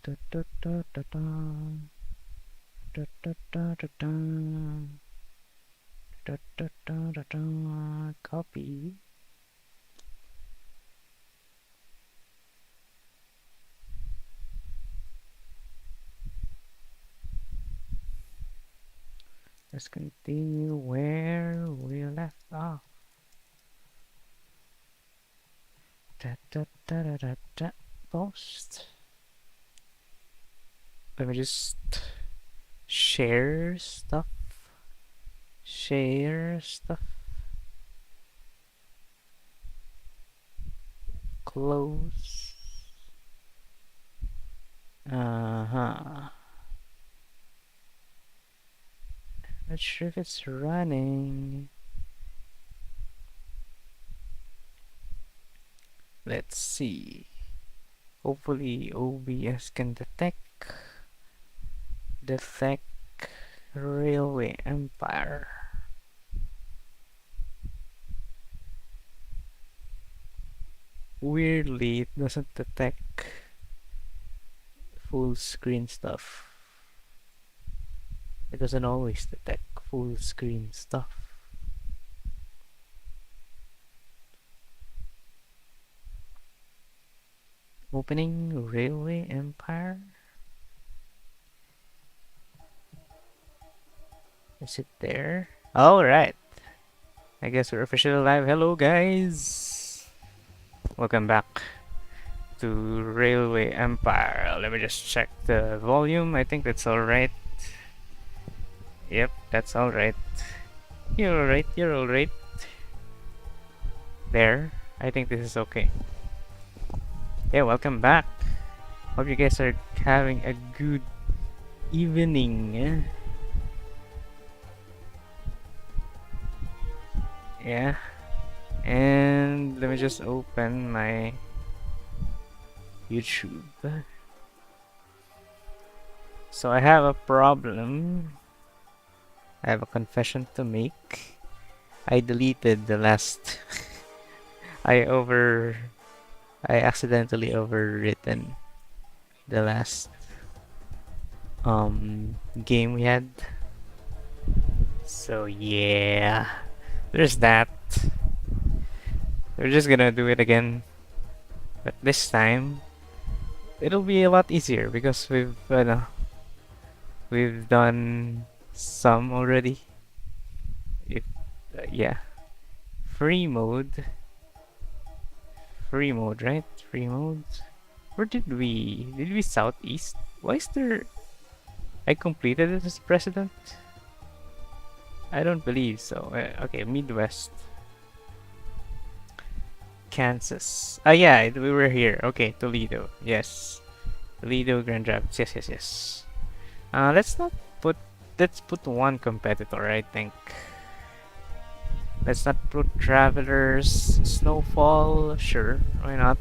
Da, da, da, da, da. Da, da, da, da, da. Da, da, da, da, da. Copy. Let's continue where we left off. Da, da, da, da, da, da. Post. Let me just share stuff. Share stuff. Close. Uh-huh. Not sure if it's running. Let's see. Hopefully OBS can detect Railway Empire. Weirdly, it doesn't detect full screen stuff. It doesn't always detect full screen stuff. Opening Railway Empire? Is it there? Alright. I guess we're officially live. Hello guys! Welcome back to Railway Empire. Let me just check the volume. I think that's alright. Yep, that's alright. You're alright, you're alright. There. I think this is okay. Yeah, welcome back. Hope you guys are having a good evening. Yeah. And let me just open my YouTube. So I have a problem. I have a confession to make. I deleted the last I accidentally overwritten the last game we had. So yeah, there's that. We're just gonna do it again, but this time it'll be a lot easier because we've done some already. If yeah, free mode, right? Free mode. Where did we? Did we southeast? Why is there? I completed it as president. I don't believe so. Okay, Midwest. Kansas. Ah, yeah, we were here. Okay, Toledo. Yes. Toledo, Grand Rapids. Yes, yes, yes. Let's not put. Let's put one competitor, I think. Let's not put Travelers. Snowfall. Sure, why not?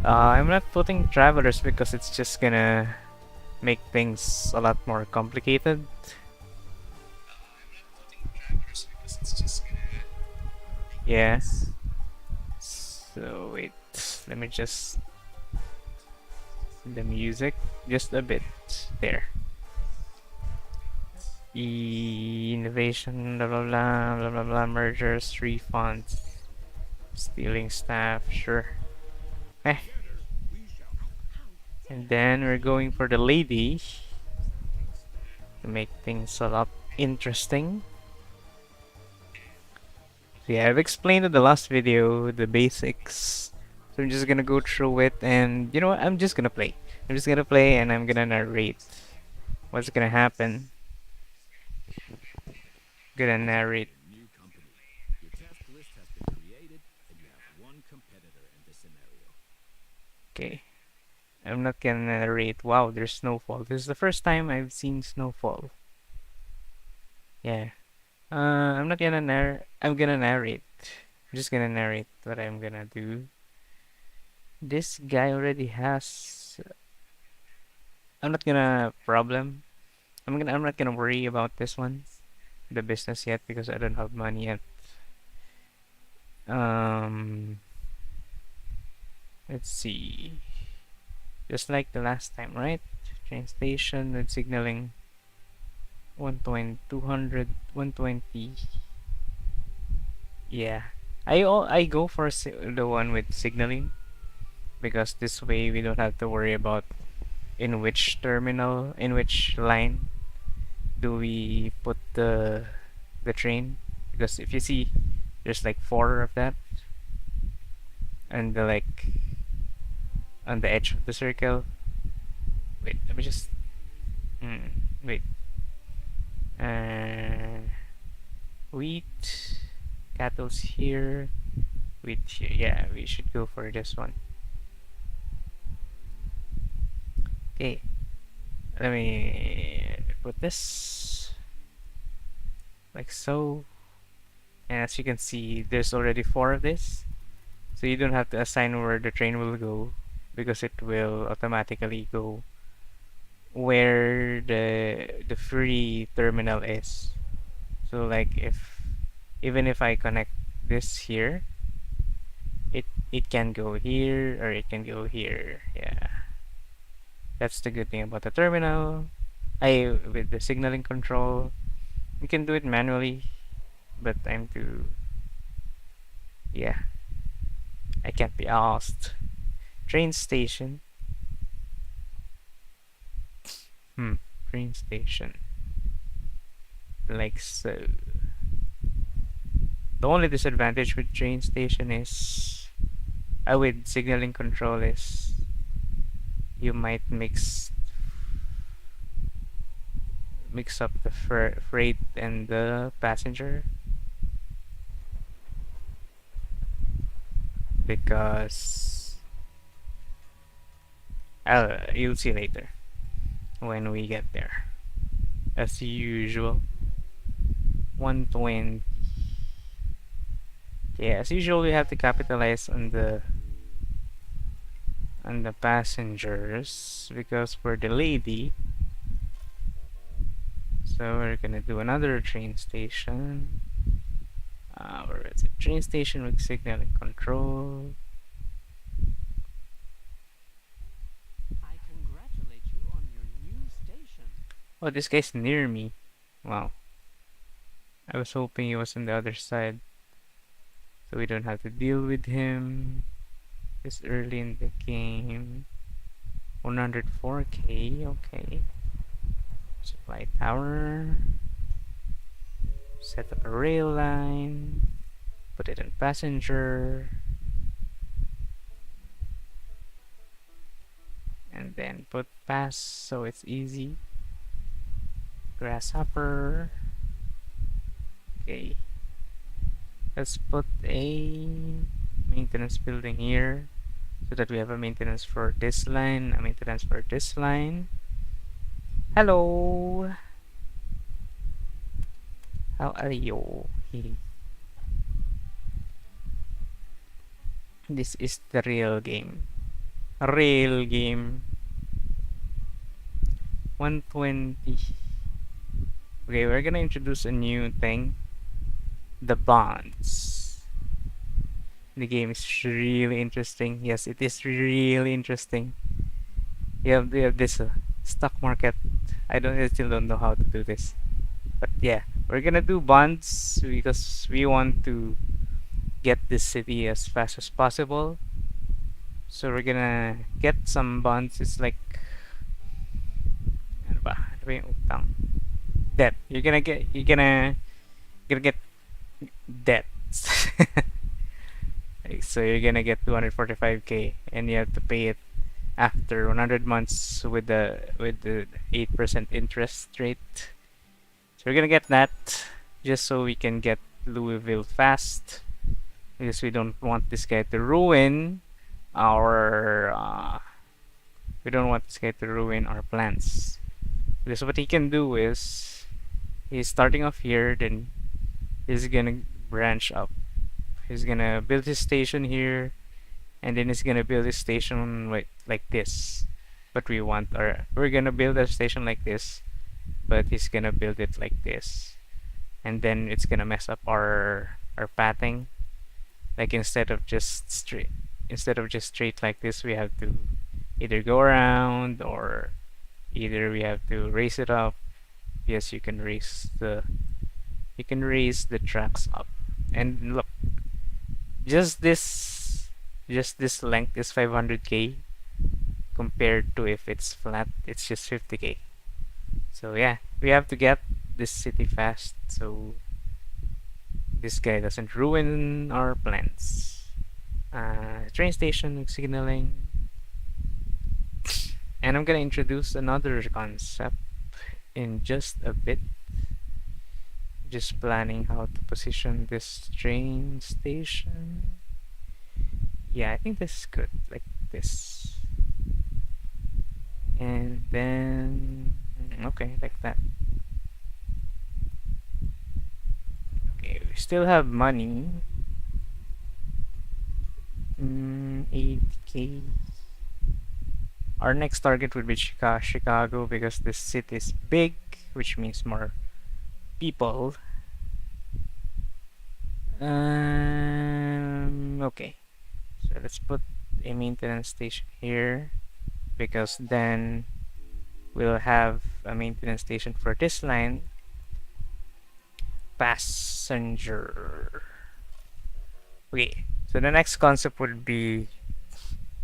I'm not putting Travelers because it's just gonna make things a lot more complicated. Yes. So wait, let me just the music just a bit there. Innovation, blah blah blah blah blah blah, mergers, refunds, stealing staff, sure. Eh. And then we're going for the lady to make things a lot interesting. So yeah, I've explained in the last video the basics. So I'm just gonna go through it, and you know what? I'm just gonna play. I'm just gonna play, and I'm gonna narrate what's gonna happen. Gonna narrate. New company. Your task list has been created, and you have one competitor in this scenario. Okay. I'm not gonna narrate. Wow, there's snowfall. This is the first time I've seen snowfall. Yeah. I'm not gonna I'm gonna narrate. I'm just gonna narrate what I'm gonna do. This guy already has. I'm not gonna problem. I'm not gonna worry about this one, the business yet, because I don't have money yet. Um. Let's see. Just like the last time, right? Train station with signaling 120, 200, 120. Yeah. I go for the one with signaling because this way we don't have to worry about in which terminal, in which line do we put the train, because if you see there's like four of that, and the like on the edge of the circle. Wait, let me just wait. uh Wheat, cattle's here, wheat here. Yeah, we should go for this one. Okay, let me put this like so. And as you can see, there's already four of this. So you don't have to assign where the train will go because it will automatically go where the free terminal is. So like if even if I connect this here, it can go here or it can go here. Yeah. That's the good thing about the terminal. I with the signaling control, you can do it manually, but I'm too yeah, I can't be asked. Train station. Hmm. Train station. Like so. The only disadvantage with train station is with signaling control is you might mix up the freight and the passenger, because you'll see later when we get there. As usual, 120. Yeah, as usual, we have to capitalize on the passengers because we're the lady. So we're gonna do another train station. Where is it? Train station with signal and control. I congratulate you on your new station. Oh, this guy's near me. Wow. I was hoping he was on the other side, so we don't have to deal with him this early in the game. 104k, okay. Supply tower. Set up a rail line. Put it in passenger. And then put pass so it's easy. Grasshopper. Okay. Let's put a maintenance building here so that we have a maintenance for this line, a maintenance for this line. Hello. How are you? This is the real game. Real game. 120. Okay, we're gonna introduce a new thing. The bonds. The game is really interesting. Yes, it is really interesting. You have this stock market. I still don't know how to do this. But yeah, we're gonna do bonds because we want to get this city as fast as possible. So we're gonna get some bonds. It's like ano ba? Ano ba yung utang? Debt. You're gonna get debts. So you're gonna get 245k, and you have to pay it after 100 months with the 8% interest rate. So we're gonna get that just so we can get Louisville fast, because we don't want this guy to ruin our plans. Because what he can do is he's starting off here, then he's gonna branch up. He's gonna build his station here, and then he's gonna build his station like this. But we're gonna build a station like this, but he's gonna build it like this, and then it's gonna mess up our pathing. Like instead of just straight like this, we have to either go around or either we have to raise it up. Yes, you can raise the tracks up. And look, just this just this length is 500k compared to if it's flat, it's just 50k. So yeah, we have to get this city fast so this guy doesn't ruin our plans. Train station signaling, and I'm gonna introduce another concept in just a bit. Just planning how to position this train station. Yeah, I think this is good, like this. And then, okay, like that. Okay, we still have money. 8k. Our next target would be Chicago because this city is big, which means more people. Okay. So let's put a maintenance station here because then we'll have a maintenance station for this line. Passenger. Okay. So the next concept would be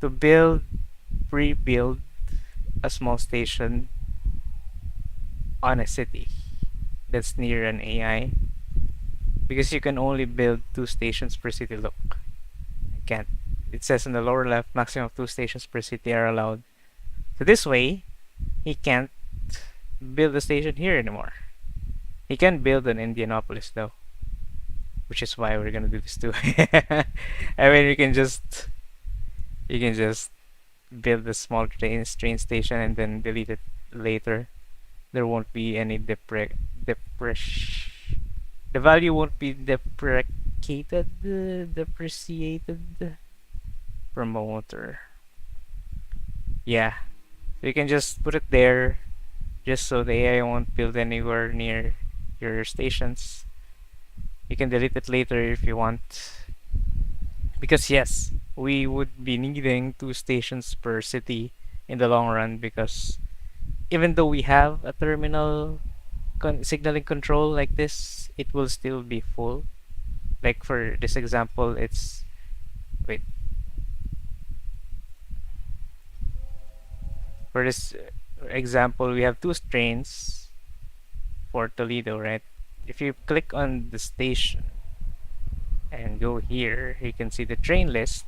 to pre-build a small station on a city that's near an AI because you can only build 2 stations per city. Look, I can't. It says in the lower left, maximum of 2 stations per city are allowed. So this way, he can't build a station here anymore. He can build an Indianapolis though, which is why we're gonna do this too. I mean, you can just build a small train station and then delete it later. There won't be any depreciation. The value won't be depreciated. Promoter. Yeah, so you can just put it there, just so the AI won't build anywhere near your stations. You can delete it later if you want. Because yes, we would be needing 2 stations per city in the long run because even though we have a terminal signaling control like this, it will still be full. Like for this example, it's wait. For this example, we have 2 trains for Toledo, right? If you click on the station and go here, you can see the train list.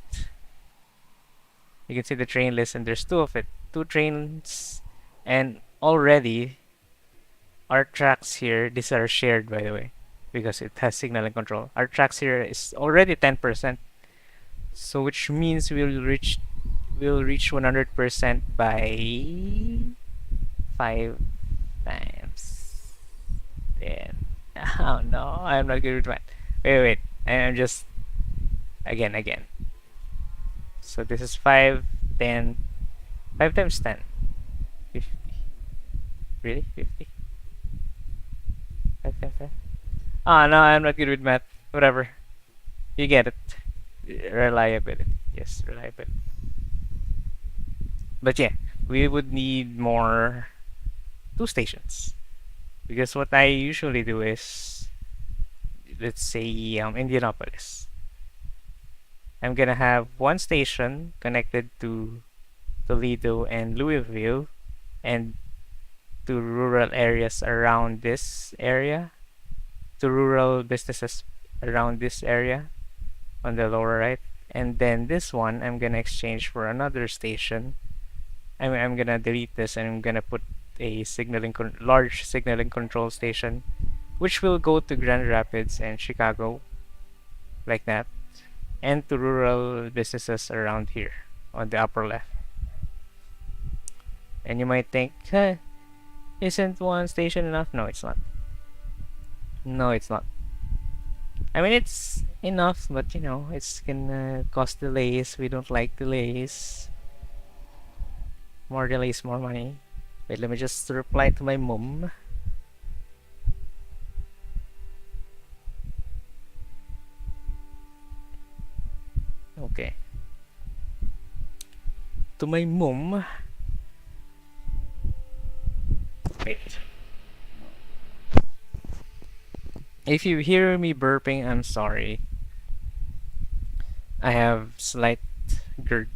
You can see the train list, and there's 2 trains, and already our tracks here. These are shared, by the way, because it has signal and control. Our tracks here is already 10%, so which means we'll reach 100% by 5 times. Then, oh no, I'm not good with math. Wait. I'm just again. So this is 5, 10, 5 times 10. 50. Really? 50? 5 times 5? Ah, no, I'm not good with math. Whatever. You get it. Reliability. Yes, reliability. But yeah, we would need more 2 stations. Because what I usually do is, let's say, Indianapolis. I'm gonna have 1 station connected to Toledo and Louisville, and to rural areas around this area, to rural businesses around this area on the lower right. And then this one, I'm gonna exchange for another station. I'm gonna delete this and I'm gonna put a large signaling control station, which will go to Grand Rapids and Chicago, like that, and to rural businesses around here on the upper left. And you might think, huh, isn't 1 station enough? No, it's not. No, it's not. I mean, it's enough, but it's gonna cause delays. We don't like delays. More delays, more money. Wait, let me just reply to my mom. Okay. to my mom. Wait. If you hear me burping, I'm sorry. I have slight GERD.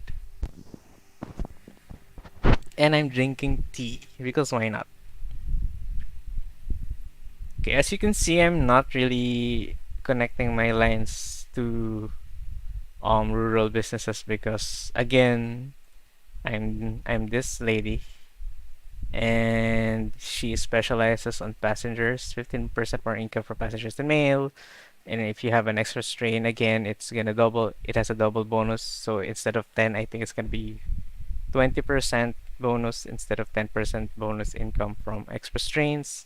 And I'm drinking tea, because why not? Okay, as you can see, I'm not really connecting my lines to rural businesses because again, I'm this lady and she specializes on passengers, 15% more income for passengers than mail. And if you have an extra strain, again, it's gonna double. It has a double bonus. So instead of 10, I think it's gonna be 20% bonus instead of 10% bonus income from extra strains.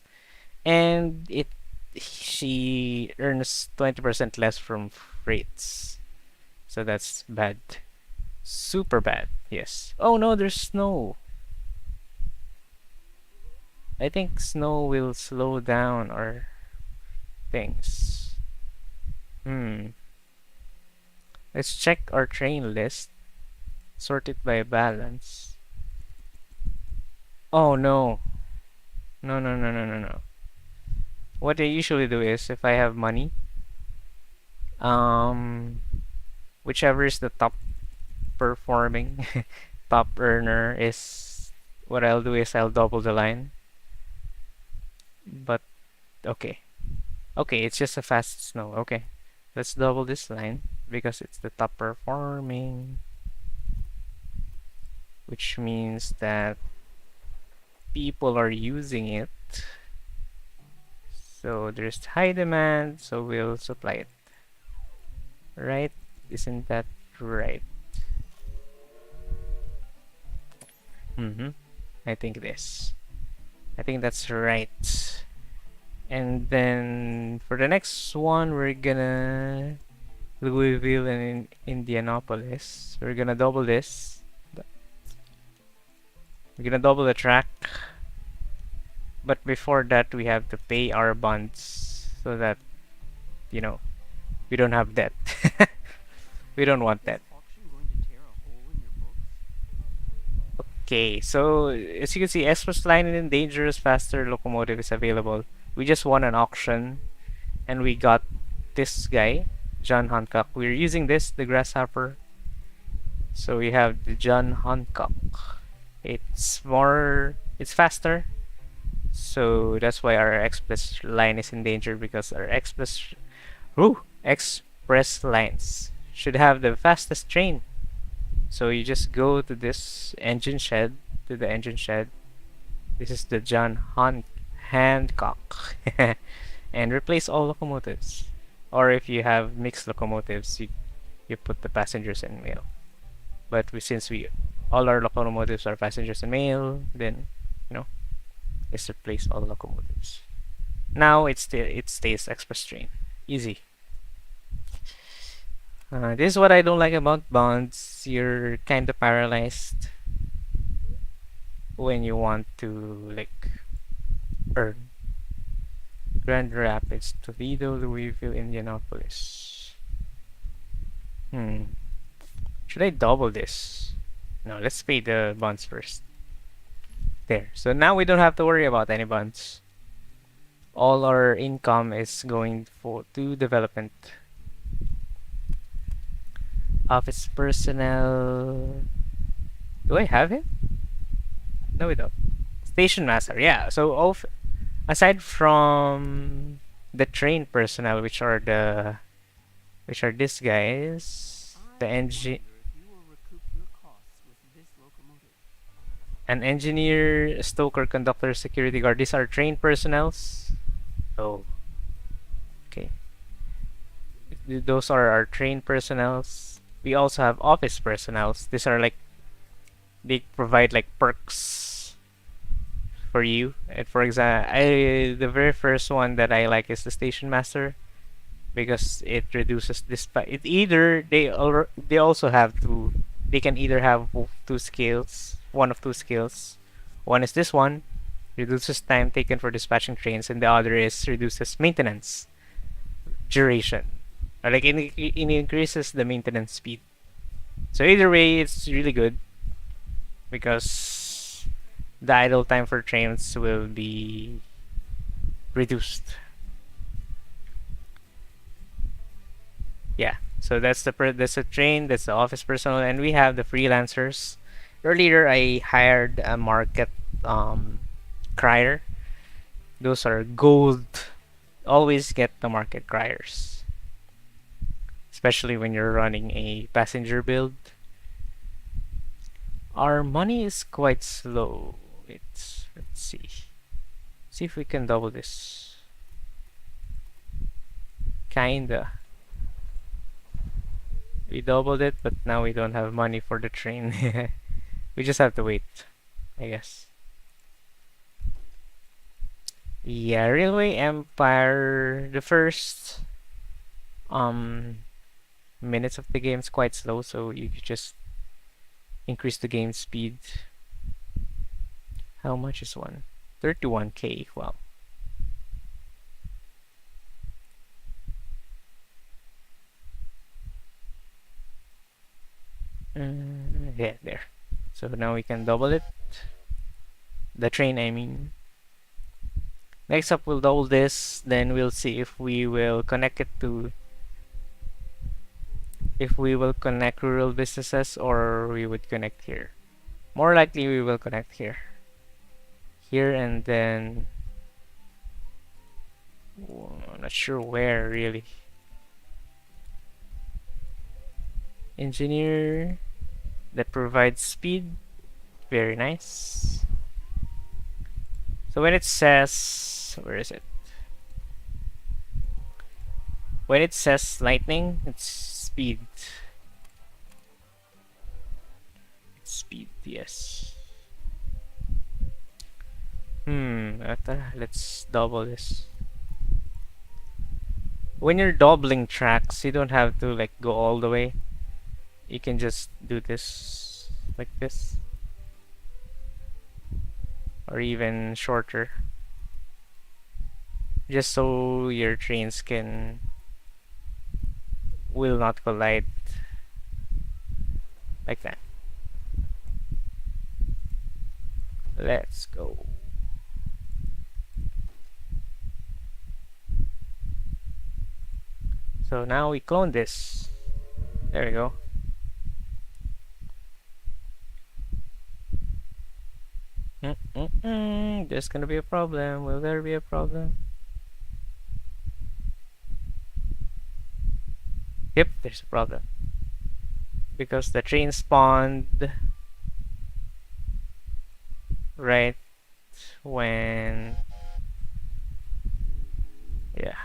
And it she earns 20% less from freights. So that's bad. Super bad. Yes. Oh no, there's snow. I think snow will slow down our things. Hmm. Let's check our train list. Sort it by balance. Oh no. No, no, no, no, no, no. What I usually do is if I have money, um, whichever is the top performing, top earner is what I'll do is I'll double the line. But okay. Okay, it's just a fast snow. Okay. Let's double this line because it's the top performing, which means that people are using it. So there's high demand, so we'll supply it. Right? Isn't that right? Mm-hmm. I think this. I think that's right. And then for the next one, we're gonna Louisville and Indianapolis. We're gonna double this. We're gonna double the track. But before that, we have to pay our bonds so that, you know, we don't have debt. We don't want that. Okay, so as you can see, express line and dangerous faster locomotive is available. We just won an auction and we got this guy, John Hancock. We're using this, the grasshopper. So we have the John Hancock. It's faster. So that's why our express line is in danger because our express lines should have the fastest train. So you just go to this engine shed, to the engine shed. This is the Hancock, and replace all locomotives. Or if you have mixed locomotives, you put the passengers and mail. But since we all our locomotives are passengers and mail, then you know, let's replace all locomotives. Now it stays express train, easy. This is what I don't like about bonds. You're kind of paralyzed when you want to like earn. Grand Rapids, Toledo, Louisville, Indianapolis. Should I double this? No, let's pay the bonds first. There. So now we don't have to worry about any bonds. All our income is going to development. Office personnel. Do I have it? No, we don't. Station master. Yeah. So aside from the train personnel, which are these guys, the engine, an engineer, stoker, conductor, security guard. These are trained personnels. Oh, okay. Those are our trained personnels. We also have office personnels. These are like they provide like perks for you. And for example, the very first one that I like is the station master because it reduces this. It either they also have two. They can either have two skills, one of two skills. One is this one, reduces time taken for dispatching trains, and the other is reduces maintenance duration. Or like it increases the maintenance speed. So either way, it's really good. because the idle time for trains will be reduced. Yeah. So that's the train, that's the office personnel, and we have the freelancers. Earlier, I hired a market um, crier. Those are gold. Always get the market criers, especially when you're running a passenger build. Our money is quite slow. Let's see. See if we can double this. Kinda. We doubled it, but now we don't have money for the train. We just have to wait, I guess. Yeah, Railway Empire, the first um minutes of the game is quite slow, so you just increase the game speed. How much is one? 31k. Wow. Yeah, there. So now we can double it. The train, I mean. Next up, we'll double this. Then we'll see if we will connect it to, if we will connect rural businesses or we would connect here. More likely, we will connect here. Here and then, I'm not sure where really. Engineer that provides speed. Very nice. So when it says, where is it? When it says lightning, it's speed. It's speed, yes. Let's double this. When you're doubling tracks, you don't have to like go all the way. You can just do this like this, or even shorter, just so your trains can will not collide like that. Let's go. So now we clone this. There we go. There's gonna be a problem. Will there be a problem? Yep, there's a problem. Because the train spawned right when... Yeah.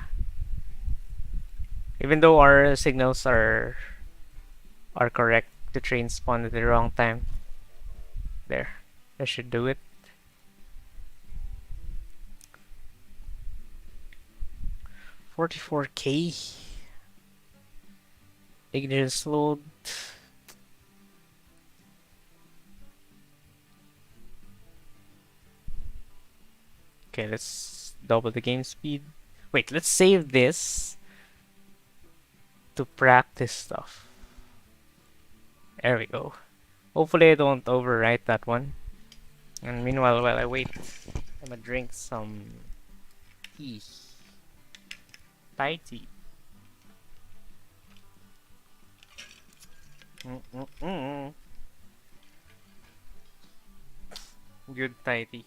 Even though our signals are correct, the train spawned at the wrong time. There. That should do it. $44k. Ignition load. Okay, let's double the game speed. Wait, let's save this to practice stuff. There we go. Hopefully I don't overwrite that one. And meanwhile, while I wait, I'm gonna drink some tea. Thai tea. Good Thai tea.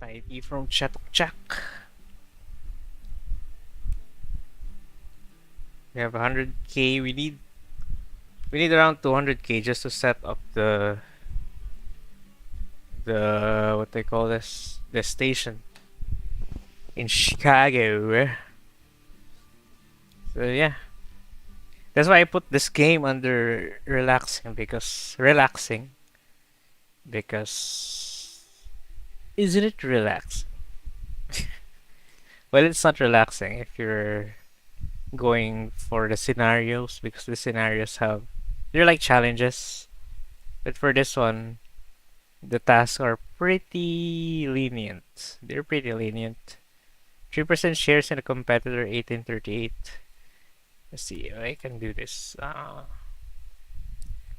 Thai tea from Chatok Chak. We have 100k. We need around 200k just to set up the what they call this, the station in Chicago. So yeah, that's why I put this game under relaxing because isn't it relaxing? Well, it's not relaxing if you're going for the scenarios, because the scenarios have, they're like challenges, but for this one the tasks are pretty lenient. They're pretty lenient. 3% shares in a competitor, 1838. Let's see if I can do this.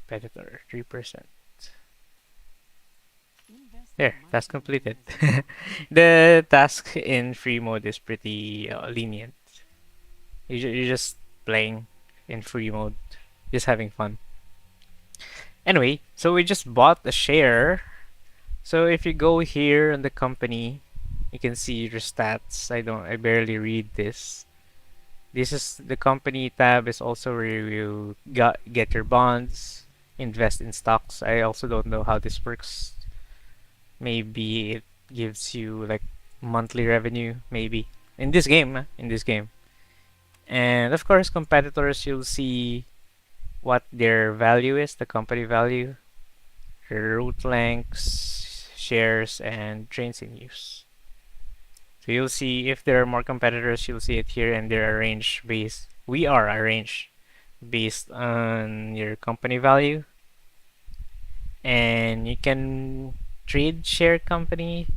competitor, 3%. Investing There, might task be completed. known as a hobby. The task in free mode is pretty lenient. You're just playing in free mode, just having fun. Anyway, so we just bought a share. So if you go here in the company, you can see your stats. I barely read this. This is the company tab is also where you get your bonds, invest in stocks. I also don't know how this works. Maybe it gives you like monthly revenue, maybe. In this game, in this game. And of course, competitors, you'll see what their value is, the company value, their route lengths, shares, and trains in use. So you'll see if there are more competitors, you'll see it here, and they're arranged based. We are arranged based on your company value, and you can trade company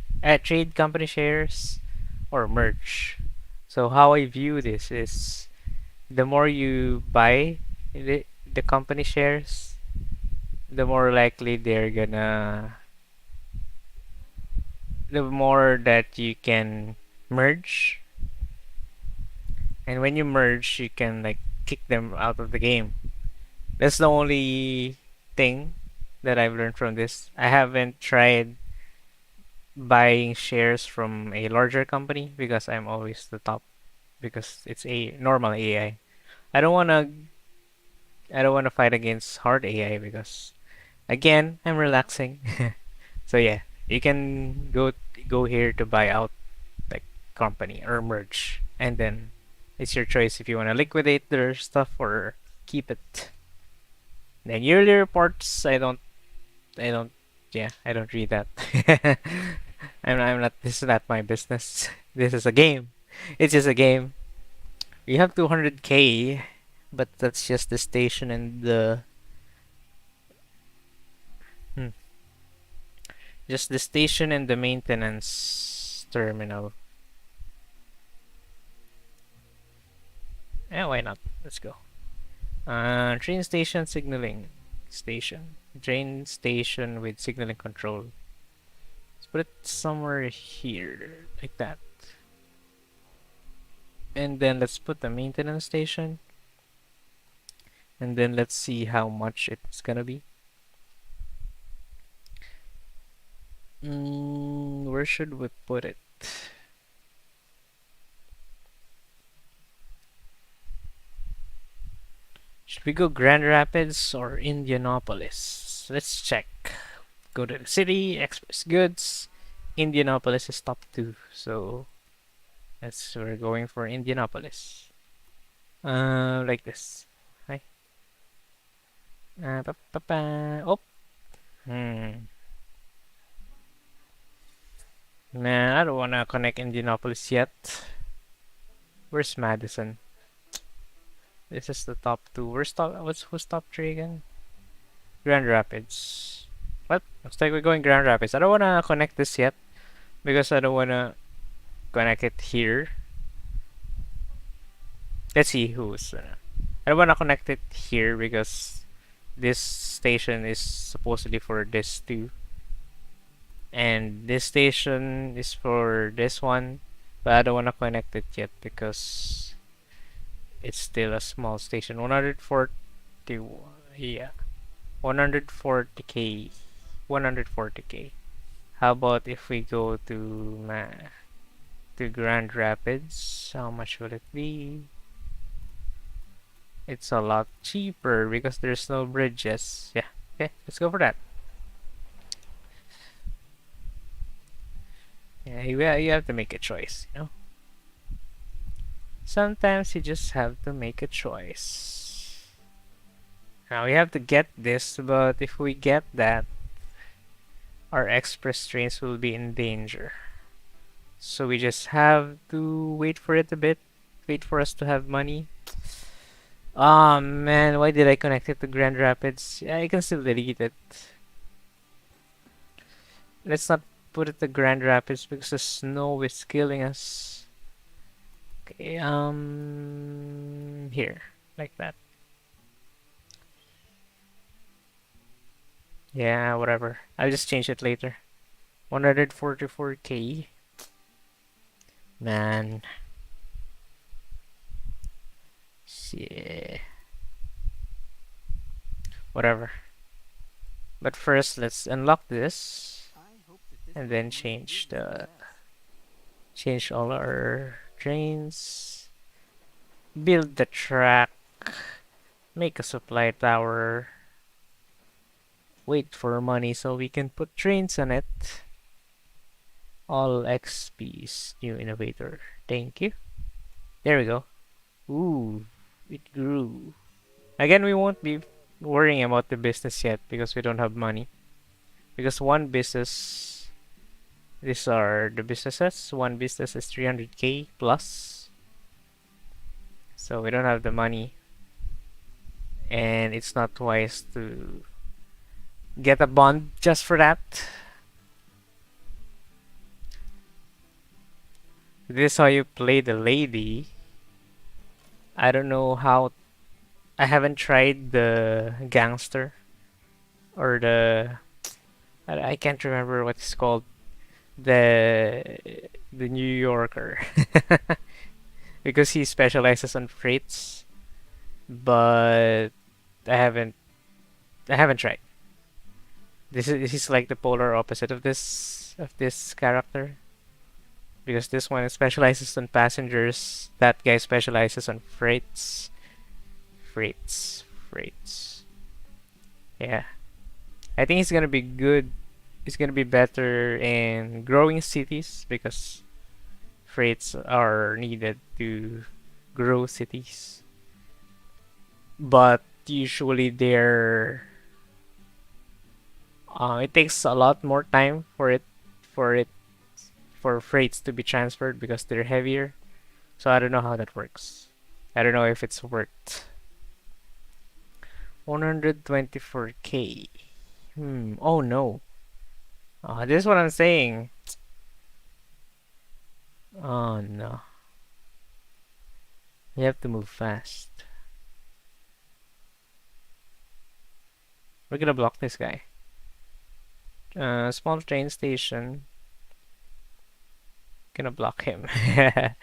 shares, or merge. So how I view this is the more you buy the company shares, the more likely the more that you can merge. And when you merge, you can like kick them out of the game. That's the only thing that I've learned from this. I haven't tried buying shares from a larger company because I'm always the top, because it's a normal AI. don't wanna I don't wanna fight against hard AI because again, I'm relaxing. So yeah, you can go here to buy out like company or merge, and then it's your choice if you want to liquidate their stuff or keep it. Then yearly reports, I don't, yeah, I don't read that. I'm not. This is not my business. This is a game. It's just a game. We have 200K, but that's just the station and the hmm, just the station and the maintenance terminal. Yeah, why not? Let's go. Train station signaling station. Train station with signaling control. Let's put it somewhere here, like that. And then let's put the maintenance station. And then let's see how much it's gonna be. Where should we put it? Should we go Grand Rapids or Indianapolis? Let's check. Go to the city, express goods. Indianapolis is top 2, so we're going for Indianapolis. Like this. Hi. Oh. Hmm. Man, I don't wanna connect Indianapolis yet. Where's Madison? This is the top 2. Who's top 3 again? Grand Rapids. What? Looks like we're going Grand Rapids. I don't wanna connect this yet because I don't wanna connect it here. Let's see who's. I don't wanna connect it here because this station is supposedly for this too, and this station is for this one, but I don't wanna connect it yet because it's still a small station. 140, yeah, 140K, 140K. How about if we go to Grand Rapids? How much will it be? It's a lot cheaper because there's no bridges. Yeah, okay, let's go for that. Yeah, you have to make a choice, you know? Sometimes you just have to make a choice. Now we have to get this, but if we get that, our express trains will be in danger. So we just have to wait for it a bit. Wait for us to have money. Oh man, why did I connect it to Grand Rapids? Yeah, I can still delete it. Let's not put it to Grand Rapids because the snow is killing us. Okay, here, like that. Yeah, whatever. I'll just change it later. 144k. Man. Shit. Whatever. But first, let's unlock this I hope that this and then program will be a success. change all our trains, build the track, make a supply tower, wait for money so we can put trains on it. All XP's new innovator. Thank you. There we go. Ooh, it grew. Again, we won't be worrying about the business yet because we don't have money. Because one business, these are the businesses. One business is 300k plus. So we don't have the money. And it's not wise to get a bond just for that. This is how you play the lady. I don't know how. I haven't tried the gangster or the. I can't remember what it's called. The the New Yorker, because he specializes on freights. But I haven't I haven't tried. He's like the polar opposite of this character, because this one specializes on passengers. That guy specializes on freights. Freights. Freights. Yeah. I think he's gonna be good. He's gonna be better in growing cities because freights are needed to grow cities. But usually it takes a lot more time for it for freights to be transferred because they're heavier. So I don't know how that works. I don't know if it's worked. 124k. Oh no. This is what I'm saying. Oh no. You have to move fast. We're gonna block this guy. Small train station. Gonna block him. Will you ever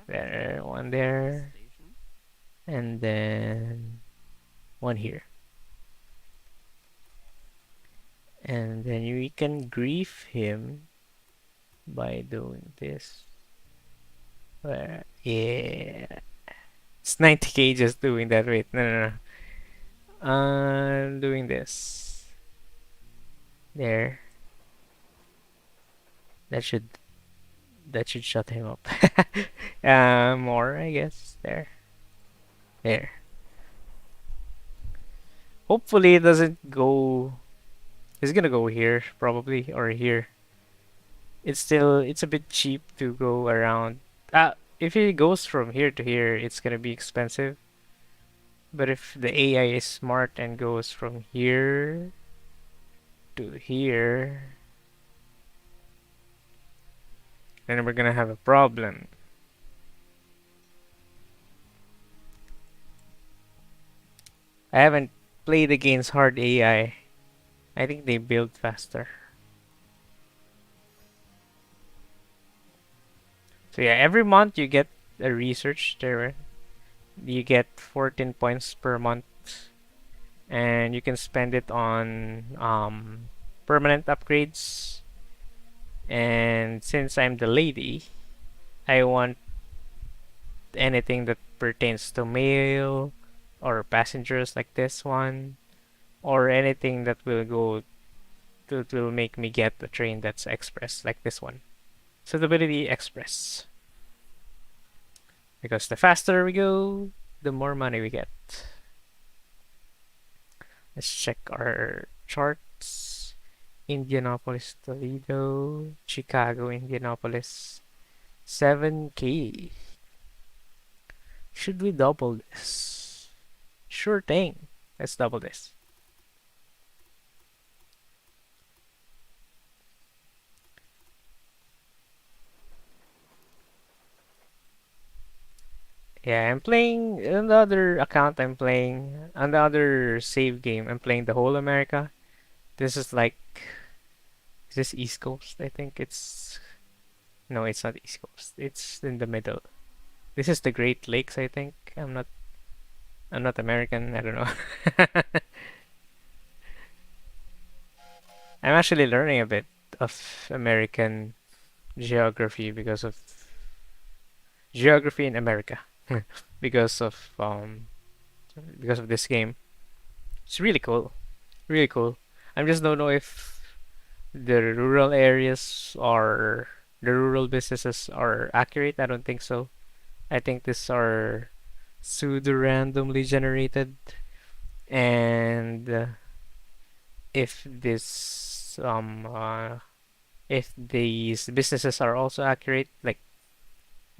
There, drive one by this there, station? and then one here. And then we can grief him by doing this. Yeah. It's 90k just doing that. Wait, no. I'm doing this. There. That should that should shut him up. More, I guess. There. There. Hopefully it doesn't go. It's gonna go here, probably, or here. It's a bit cheap to go around. If it goes from here to here, it's gonna be expensive. But if the AI is smart and goes from here to here, then we're gonna have a problem. I haven't played against hard AI. I think they build faster. So yeah, every month you get a research there. You get 14 points per month, and you can spend it on permanent upgrades. And since I'm the lady, I want anything that pertains to mail or passengers like this one, or anything that will make me get a train that's express like this one. Suitability express. Because the faster we go, the more money we get. Let's check our charts. Indianapolis, Toledo, Chicago, Indianapolis. 7k. Should we double this? Sure thing. Let's double this. Yeah, I'm playing on the other account. I'm playing on the other save game. I'm playing the whole America. This is like, is this East Coast? I think it's, no, it's not East Coast. It's in the middle. This is the Great Lakes, I think. I'm not American. I don't know. I'm actually learning a bit of American geography because of geography in America because of this game. It's really cool. Really cool. I just don't know if the rural areas or the rural businesses are accurate. I don't think so. I think these are pseudo randomly generated, and if this if these businesses are also accurate, like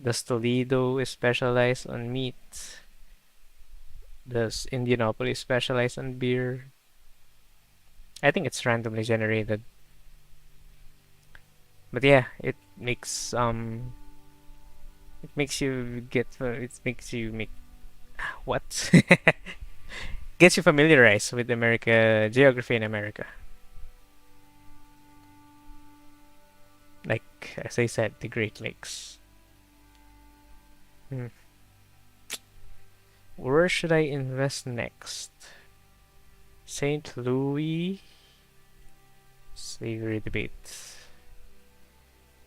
does Toledo is specialized on meat, does Indianapolis specialize on beer? I think it's randomly generated. But yeah, it makes you make what gets you familiarized with America geography in America. Like as I said, the Great Lakes. Hmm. Where should I invest next? St. Louis slavery debate.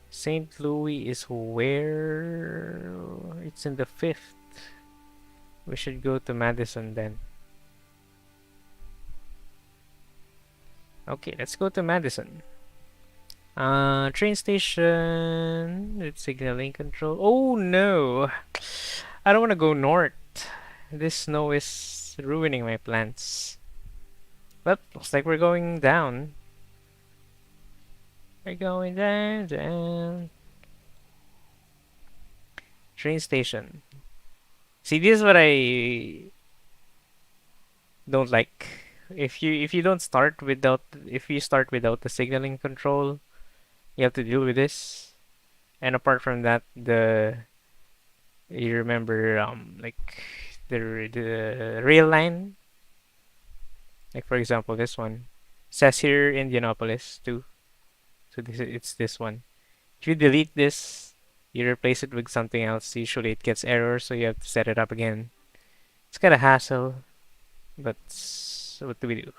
St. Louis is where it's in the fifth. We should go to Madison then. Okay, let's go to Madison. Train station. It's signaling control. Oh no! I don't want to go north. This snow is ruining my plans. But looks like we're going down. We're going down, down. Train station. See, this is what I don't like. If you don't start without if you start without the signaling control, you have to deal with this. And apart from that, the you remember like the rail line, like for example this one says here Indianapolis too. So it's this one. If you delete this, you replace it with something else. Usually it gets error, so you have to set it up again. It's kind of hassle, but what do we do?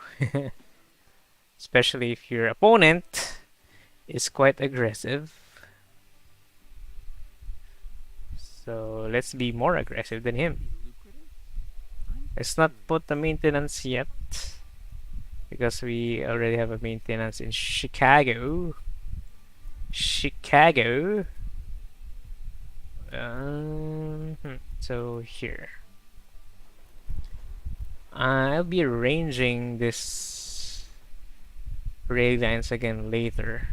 Especially if your opponent is quite aggressive. So let's be more aggressive than him. Let's not put the maintenance yet, because we already have a maintenance in Chicago. Chicago. So here. I'll be arranging this rail lines again later,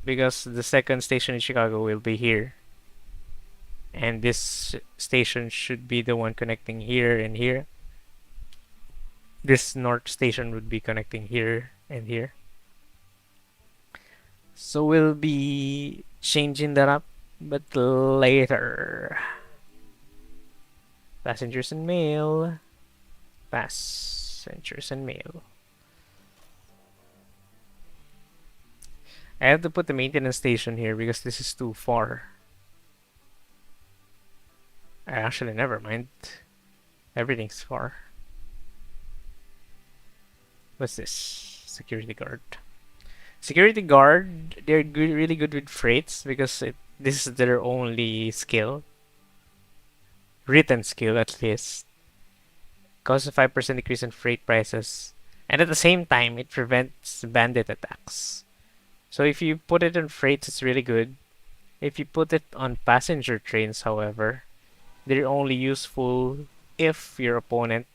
because the second station in Chicago will be here. And this station should be the one connecting here and here. This north station would be connecting here and here. So we'll be changing that up, but later. Passengers and mail. Passengers and mail. I have to put the maintenance station here because this is too far. Actually, never mind. Everything's far. What's this? Security guard. Security guard, they're good, really good with freights because this is their only skill. Written skill, at least. Causes a 5% decrease in freight prices. And at the same time, it prevents bandit attacks. So if you put it on freights, it's really good. If you put it on passenger trains, however, they're only useful if your opponent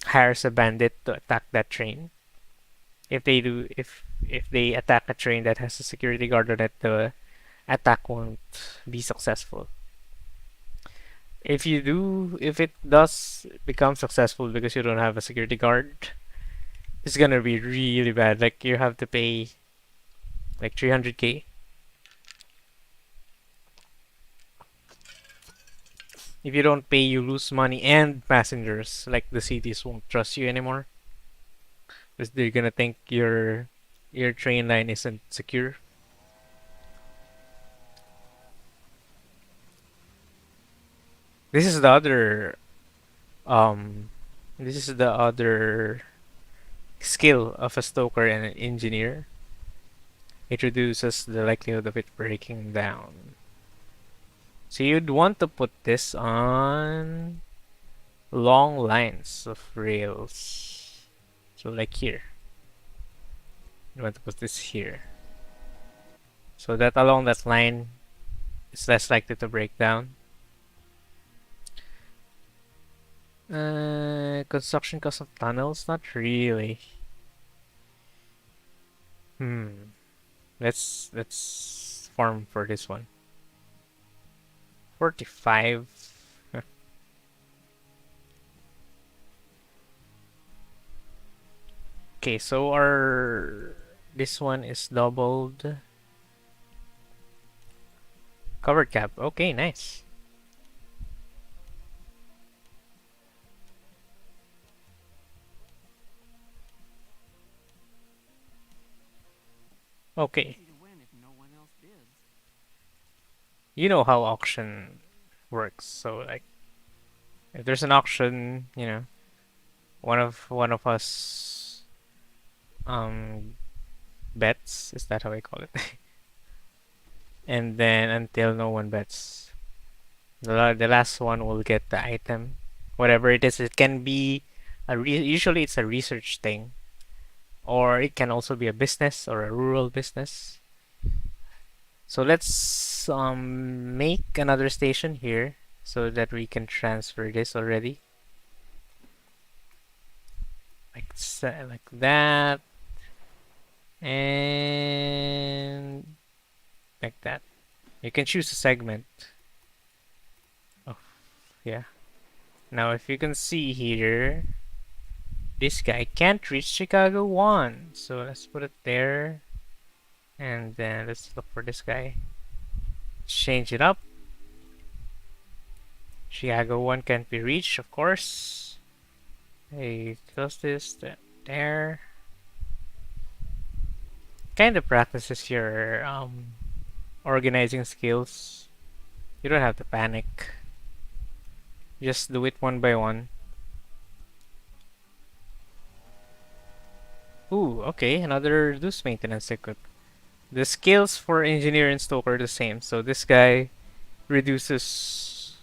hires a bandit to attack that train. If they attack a train that has a security guard on it, the attack won't be successful. If it does become successful because you don't have a security guard, it's gonna be really bad. Like you have to pay like 300k. If you don't pay, you lose money and passengers. Like the cities won't trust you anymore because they're gonna think your train line isn't secure. This is the other um this is the other skill of a stoker and an engineer. It reduces the likelihood of it breaking down. So you'd want to put this on long lines of rails. So like here. You want to put this here. So that along that line it's less likely to break down. Construction cost of tunnels? Not really. Hmm. Let's farm for this one. 45. Okay, so our this one is doubled. Covered cap. Okay, nice. Okay. Easy to win if no one else bids. You know how auction works. So like if there's an auction, one of us bets, is that how I call it? And then until no one bets, the last one will get the item. Whatever it is, it can be usually it's a research thing, or it can also be a business or a rural business. So let's make another station here so that we can transfer this already. Like that. And like that. You can choose a segment. Oh, yeah. Now if you can see here, this guy can't reach Chicago 1. So let's put it there. And then let's look for this guy. Change it up. Chicago 1 can't be reached, of course. Hey, close this there. Kind of practices your organizing skills. You don't have to panic. Just do it one by one. Ooh, okay, another reduce maintenance equip. The skills for engineer and stoker are the same. So this guy reduces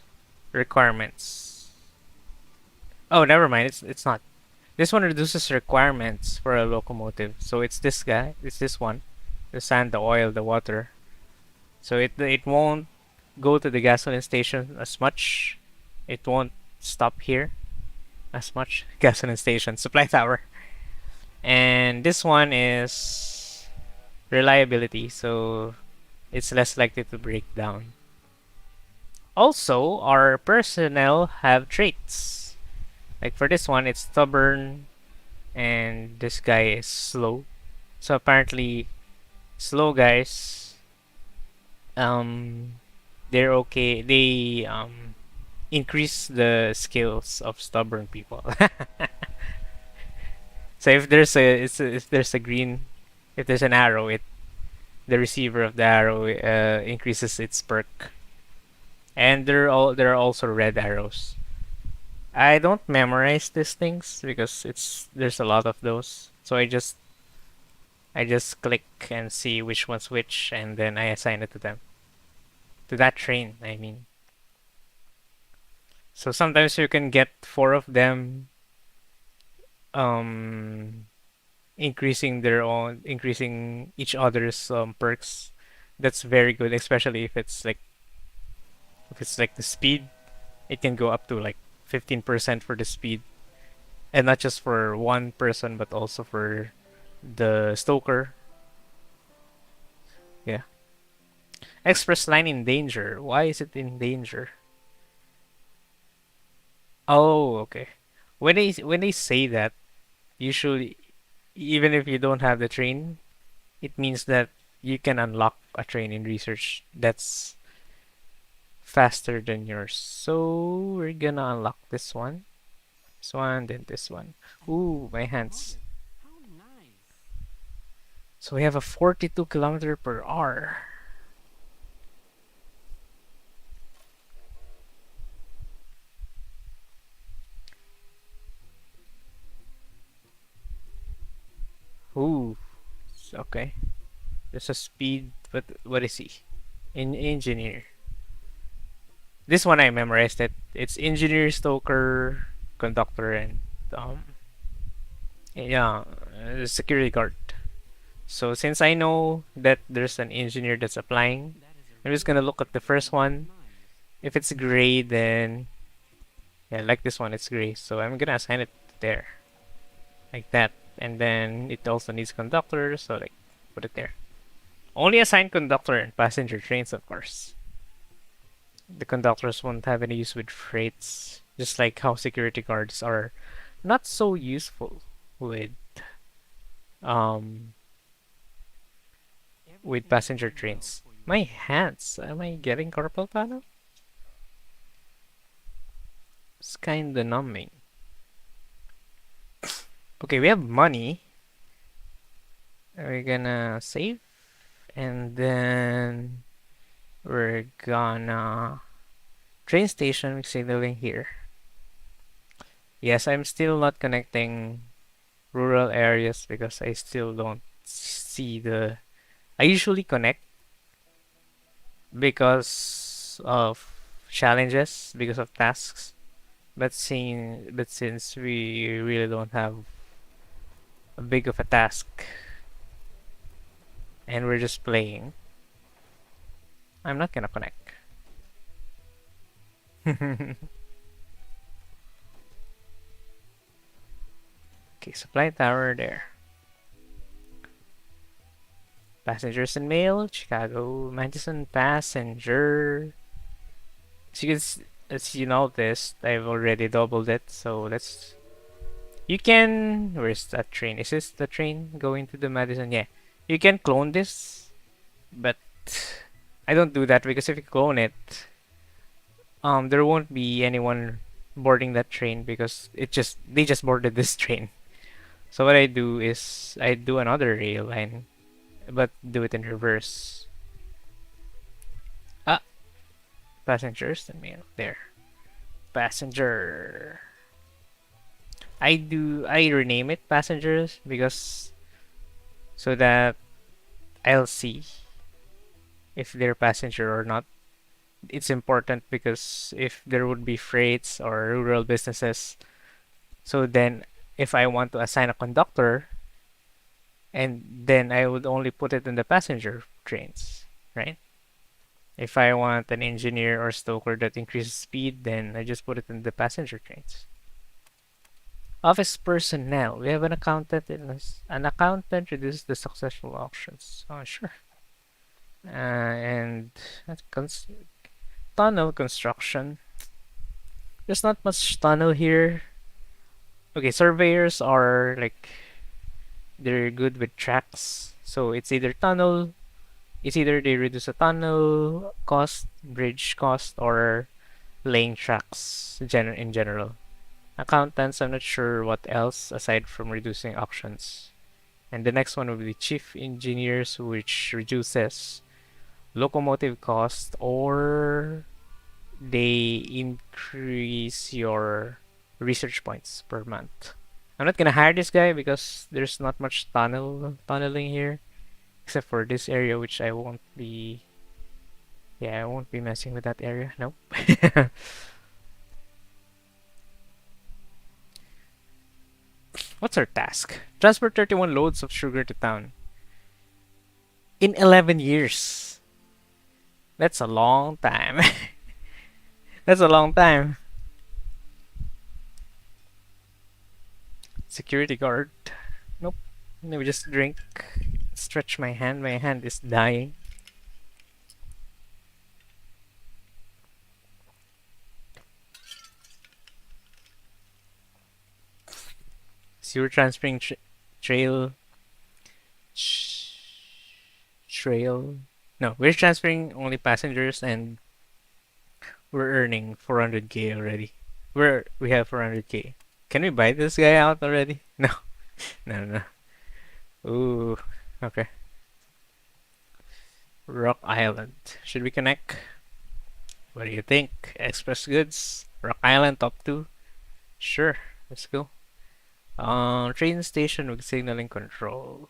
requirements. Oh, never mind. It's not. This one reduces requirements for a locomotive. So it's this guy. It's this one. The sand, the oil, the water. So it won't go to the gasoline station as much. It won't stop here as much. Gasoline station, supply tower. And this one is reliability, so it's less likely to break down. Also, our personnel have traits. Like for this one, it's stubborn, and this guy is slow. So apparently, slow guys, um, they're okay. They increase the skills of stubborn people. So if there's a green, if there's an arrow, it the receiver of the arrow increases its perk, and there are also red arrows. I don't memorize these things because there's a lot of those, so I just click and see which one's which, and then I assign it to them, to that train. I mean, so sometimes you can get four of them, um, increasing each other's perks. That's very good, especially if it's like the speed. It can go up to like 15% for the speed, and not just for one person, but also for the stoker. Yeah. Express line in danger. Why is it in danger? Oh, okay. When they say that, usually, even if you don't have the train, it means that you can unlock a train in research that's faster than yours. So we're gonna unlock this one, then this one. Ooh, my hands. How nice. So we have a 42 kilometer per hour. Ooh, okay. There's a speed, but what is he? Engineer. This one I memorized it. It's engineer, stoker, conductor, and um, yeah, security guard. So since I know that there's an engineer that's applying, That is a I'm just really gonna look at the first complicated set of one. knives. If it's gray, then yeah, like this one, it's gray. So I'm gonna assign it there, like that. And then it also needs conductor, so like put it there. Only assign conductor and passenger trains, of course. The conductors won't have any use with freights, just like how security guards are not so useful with um with Everything is passenger going well trains. for you, My Imma. hands, am I getting carpal tunnel? It's kinda numbing. Okay, we have money. We're gonna save, and then we're gonna train station signaling here. Yes, I'm still not connecting rural areas because I still don't see the. I usually connect because of challenges, because of tasks. But since we really don't have a big of a task and we're just playing, I'm not gonna connect. Okay, supply tower there. Passengers and mail, Chicago, Madison passenger. As you noticed, I've already doubled it, so let's. You can. Where's that train? Is this the train going to the Madison? Yeah. You can clone this, but I don't do that because if you clone it, there won't be anyone boarding that train because they just boarded this train. So what I do is I do another rail line, but do it in reverse. Ah, passengers and mail there. Passenger. I rename it passengers because so that I'll see if they're passenger or not. It's important because if there would be freights or rural businesses, so then if I want to assign a conductor, and then I would only put it in the passenger trains, right? If I want an engineer or stoker that increases speed, then I just put it in the passenger trains. Office personnel. We have an accountant in this. An accountant reduces the successful auctions. Oh, sure. And tunnel construction. There's not much tunnel here. Okay, surveyors are like they're good with tracks. So it's either they reduce a tunnel cost, bridge cost, or laying tracks in general. Accountants, I'm not sure what else aside from reducing auctions. And the next one will be chief engineers, which reduces locomotive cost or they increase your research points per month. I'm not gonna hire this guy because there's not much tunneling here, except for this area, which I won't be. Yeah, I won't be messing with that area. Nope. What's our task? Transport 31 loads of sugar to town in 11 years. That's a long time. That's a long time. Security guard. Nope. Let me just drink. Stretch my hand. My hand is dying. So you're transferring trail. Trail. No, we're transferring only passengers and We're earning 400k already. We have 400k. Can we buy this guy out already? No, no, no. Ooh, okay. Rock Island. Should we connect? What do you think? Express Goods, Rock Island top two. Sure, let's go. Train station with signaling control.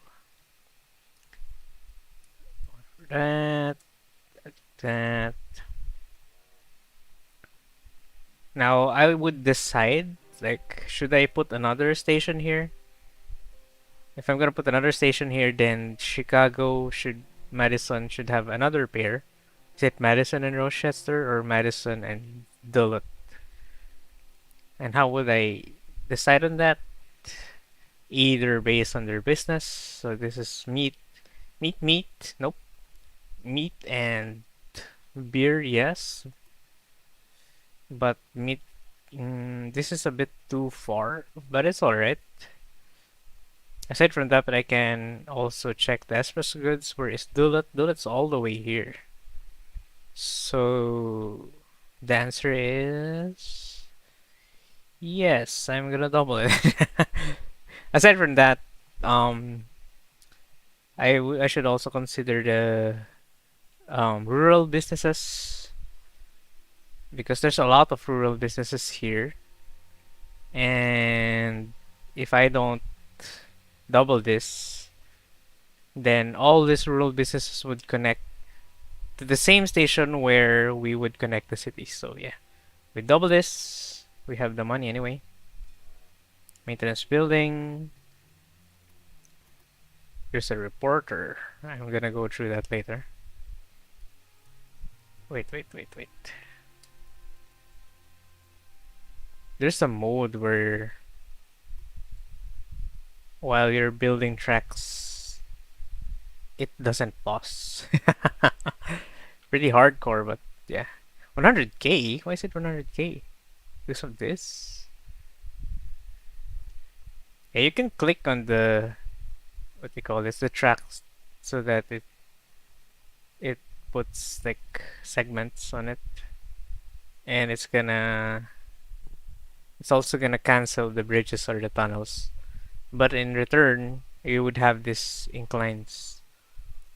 That, that. Now I would decide, like, should I put another station here? If I'm gonna put another station here, then Madison should have another pair. Is it Madison and Rochester or Madison and Duluth? And how would I decide on that? Either based on their business. So this is meat. Nope. Meat and beer, yes. But meat, this is a bit too far, but it's alright. Aside from that, I can also check the espresso goods. Where is Duluth? Duluth's all the way here. So the answer is yes. I'm gonna double it. Aside from that, um, I should also consider the rural businesses because there's a lot of rural businesses here, and if I don't double this, then all these rural businesses would connect to the same station where we would connect the cities. So yeah, we double this. We have the money anyway. Maintenance building. There's a reporter. I'm gonna go through that later. Wait. There's a mode where while you're building tracks, it doesn't pause. Pretty hardcore, but yeah. 100k? Why is it 100k? Because of this? Yeah, you can click on the what they call this, the tracks, so that it puts like segments on it, and it's also gonna cancel the bridges or the tunnels. But in return, you would have these inclines.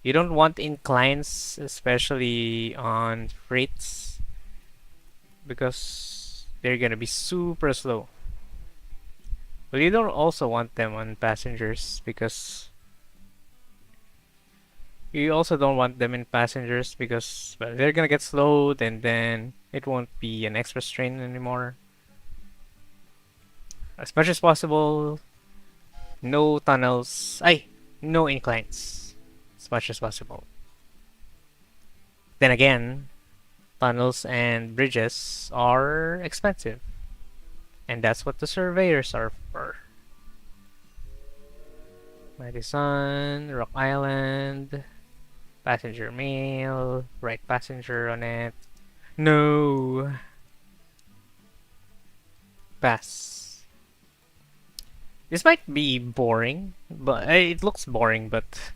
You don't want inclines, especially on freights, because they're gonna be super slow. But you don't also want them on passengers because you also don't want them in passengers because well, they're gonna get slowed and then it won't be an express train anymore. As much as possible, no tunnels. No inclines. As much as possible. Then again, tunnels and bridges are expensive. And that's what the surveyors are for. Madison, Rock Island, passenger mail, right passenger on it. No. Pass. This might be boring, but it looks boring, but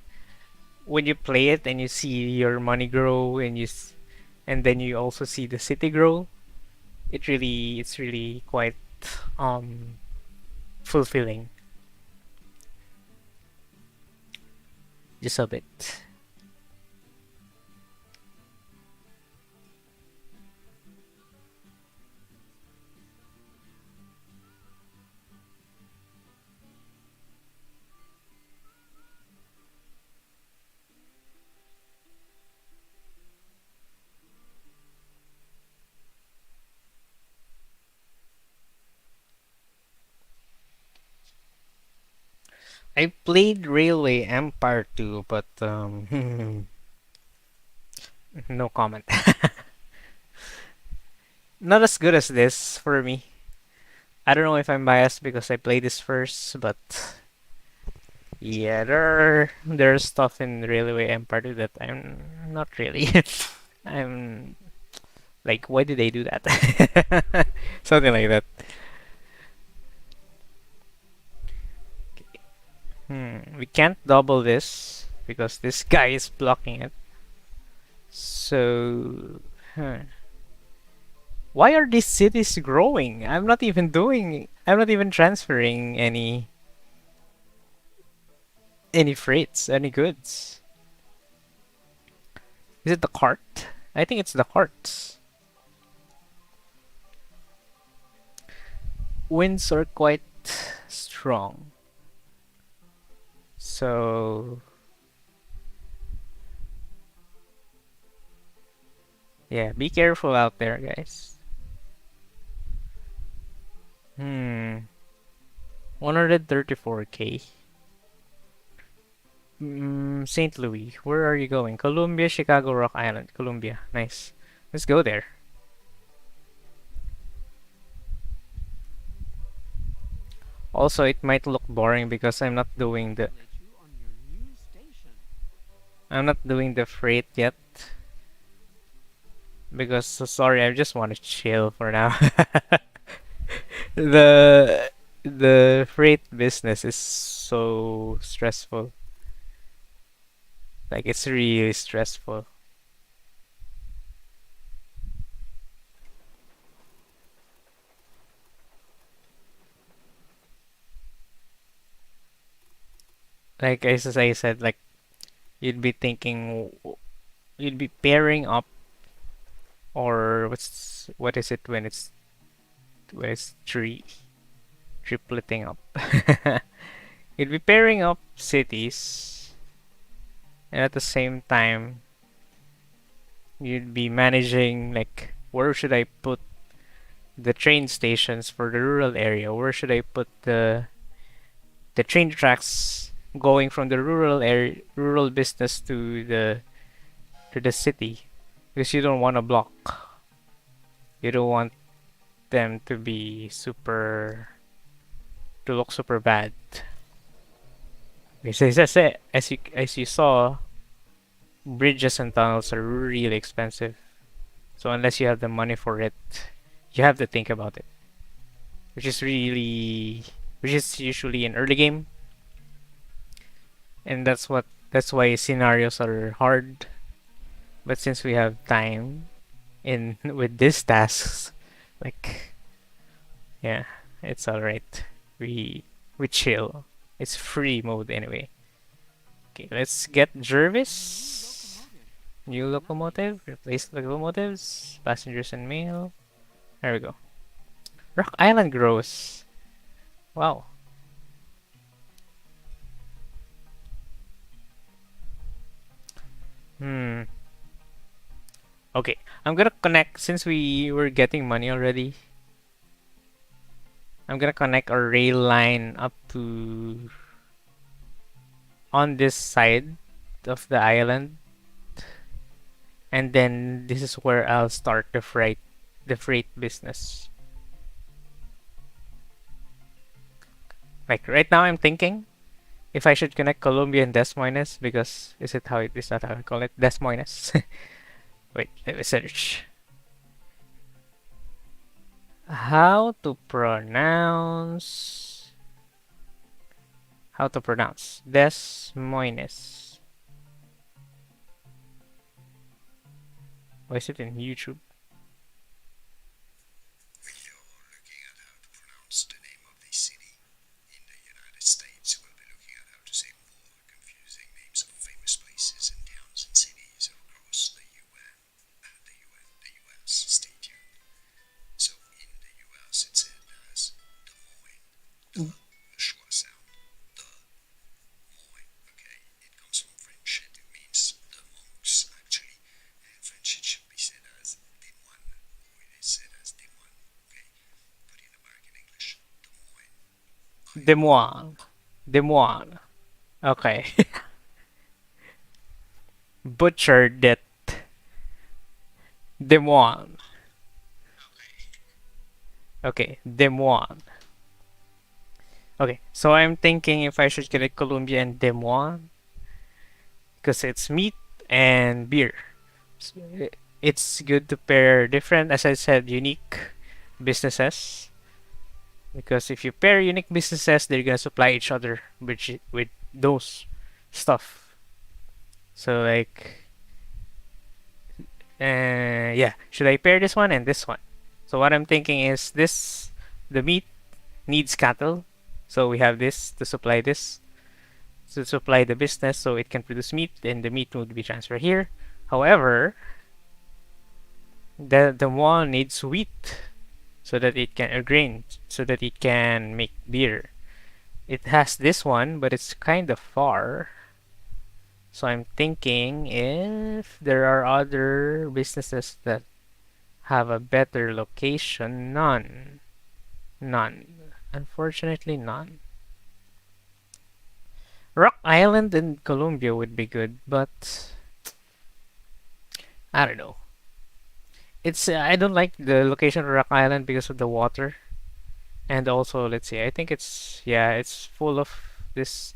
when you play it and you see your money grow and then you also see the city grow, it's really quite um fulfilling. Just a bit. I played Railway Empire 2, but no comment. Not as good as this for me. I don't know if I'm biased because I played this first, but yeah, there's stuff in Railway Empire 2 that I'm not really. I'm like, why did they do that? Something like that. We can't double this because this guy is blocking it. So, huh. Why are these cities growing? I'm not even transferring any freights, any goods. Is it the cart? I think it's the carts. Winds are quite strong. So, yeah, be careful out there, guys. 134k. St. Louis. Where are you going? Columbia, Chicago, Rock Island. Columbia. Nice. Let's go there. Also, it might look boring because I'm not doing the freight yet because sorry, I just want to chill for now. the the freight business is so stressful. Like it's really stressful. Like as I said, like you'd be thinking, you'd be pairing up, or what is it when it's tripleting up? You'd be pairing up cities, and at the same time, you'd be managing like where should I put the train stations for the rural area? Where should I put the train tracks going from the rural business to the city? Because you don't want a block. You don't want them to look super bad. Because as you saw, bridges and tunnels are really expensive. So unless you have the money for it, you have to think about it. Which is really which is usually an early game, and that's why scenarios are hard. But since we have time in with these tasks, like yeah, it's alright. We chill. It's free mode anyway. Okay, let's get Jervis. New locomotive, replace locomotives, passengers and mail. There we go. Rock Island grows. Wow. Hmm. Okay, I'm gonna connect since we were getting money already. I'm gonna connect our rail line up to on this side of the island, and then this is where I'll start the freight business. Like right now, I'm thinking if I should connect Colombia and Des Moines because is it how it is not how I call it Des Moines. Wait, let me search. How to pronounce Des Moines. Why is it in YouTube? Des Moines. Des Moines. Okay. Butchered it. Des Moines. Okay, Des Moines. Okay, so I'm thinking if I should get a Columbia and Des Moines because it's meat and beer. So it's good to pair different, as I said, unique businesses. Because if you pair unique businesses, they're gonna supply each other with those stuff. So like, yeah, should I pair this one and this one? So what I'm thinking is this, the meat needs cattle. So we have this to supply the business so it can produce meat, and the meat would be transferred here. However, the one needs wheat so that it can, or grain, so that it can make beer. It has this one, but it's kind of far. So I'm thinking if there are other businesses that have a better location. None. None. Unfortunately, none. Rock Island in Colombia would be good, but I don't know. It's I don't like the location of Rock Island because of the water, and also let's see. I think it's, yeah, it's full of this.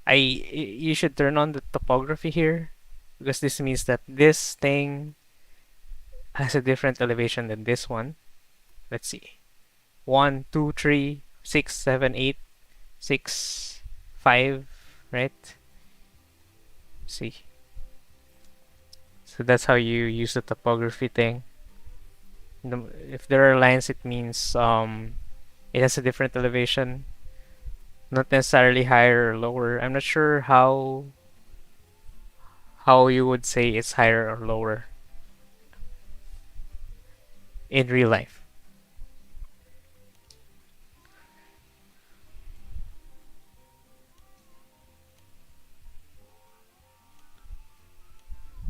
You should turn on the topography here because this means that this thing has a different elevation than this one. Let's see. 1, 2, 3, 6, 7, 8, 6, 5, right? See. So that's how you use the topography thing. If there are lines, it means it has a different elevation, not necessarily higher or lower. I'm not sure how you would say it's higher or lower in real life.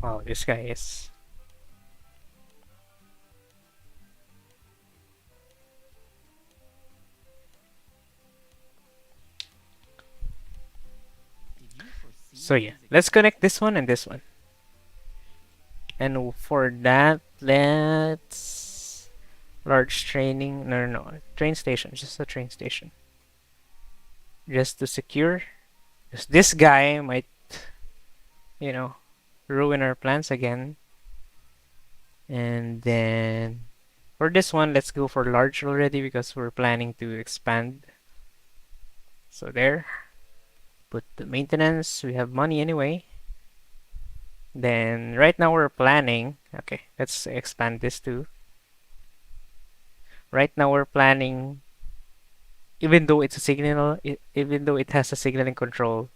Wow, this guy is. Did you foresee So yeah, these let's connect expansions? this one and this one. And for that, let's large training. No, no, no, train station. Just a train station. Just to secure. Because this guy might, you know, ruin our plans again. And then for this one, let's go for large already because we're planning to expand. So there. Put the maintenance. We have money anyway. Then right now we're planning. Okay, let's expand this too. Right now we're planning, even though it's a signal, even though it has a signaling control,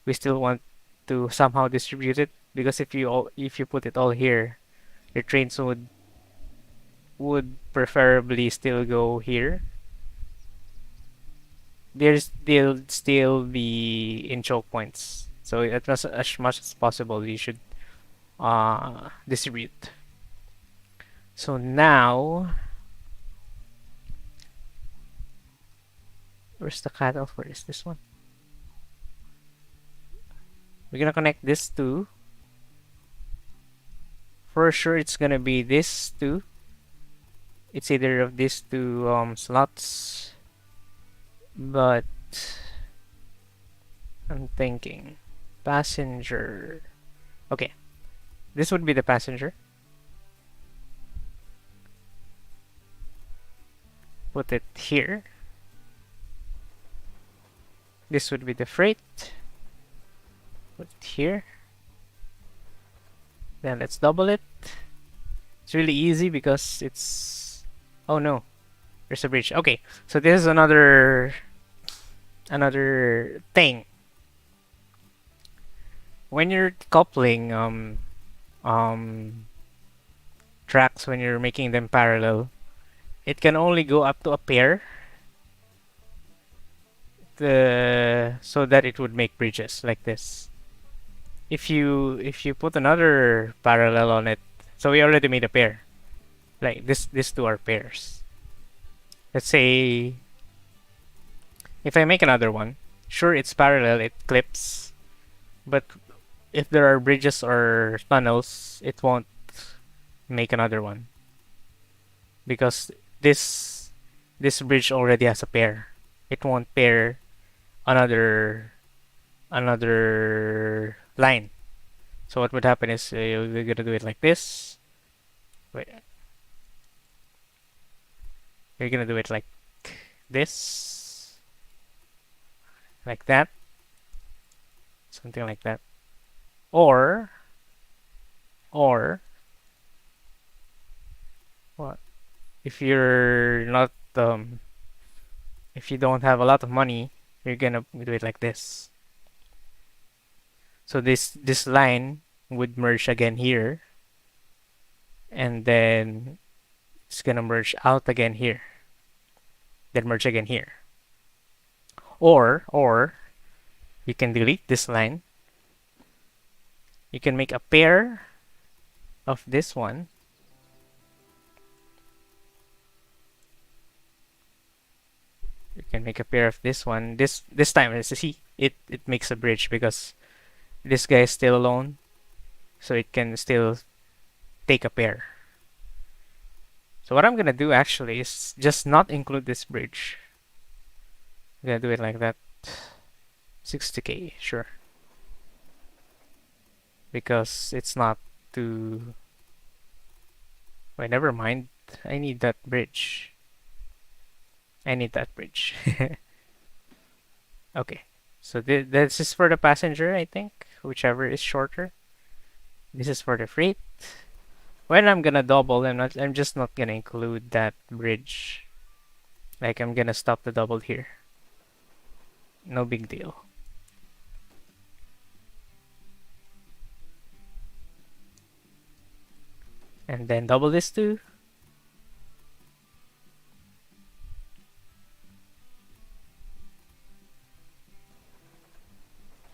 we still want to somehow distribute it because if you put it all here, your trains would preferably still go here. They'll still be in choke points. So as much as possible, you should distribute. So now, where's the cutoff? Where is this one? We're gonna connect this to. For sure, it's gonna be this two. It's either of these two slots, but I'm thinking passenger. Okay, this would be the passenger. Put it here. This would be the freight. Put it here. Then let's double it. It's really easy because it's. Oh no, there's a bridge. Okay, so this is another thing. When you're coupling um tracks, when you're making them parallel, it can only go up to a pair. So that it would make bridges like this. If you put another parallel on it, so we already made a pair. Like this, these two are pairs. Let's say if I make another one, sure it's parallel, it clips, but if there are bridges or tunnels, it won't make another one because this this bridge already has a pair. It won't pair another line. So what would happen is you're gonna do it like this. Wait, you're gonna do it like this, like that, something like that, or what? if you're not if you don't have a lot of money, you're gonna do it like this. So this line would merge again here, and then it's gonna merge out again here, then merge again here. Or you can delete this line. You can make a pair of this one. You can make a pair of this one. This time, as you see, it makes a bridge because this guy is still alone, so it can still take a pair. So what I'm gonna do actually is just not include this bridge. I'm gonna do it like that. 60k, sure. Because it's not too... Wait, never mind. I need that bridge. I need that bridge. Okay. So this is for the passenger, I think. Whichever is shorter. This is for the freight. When I'm gonna double, I'm just not gonna include that bridge. Like I'm gonna stop the double here. No big deal. And then double this too.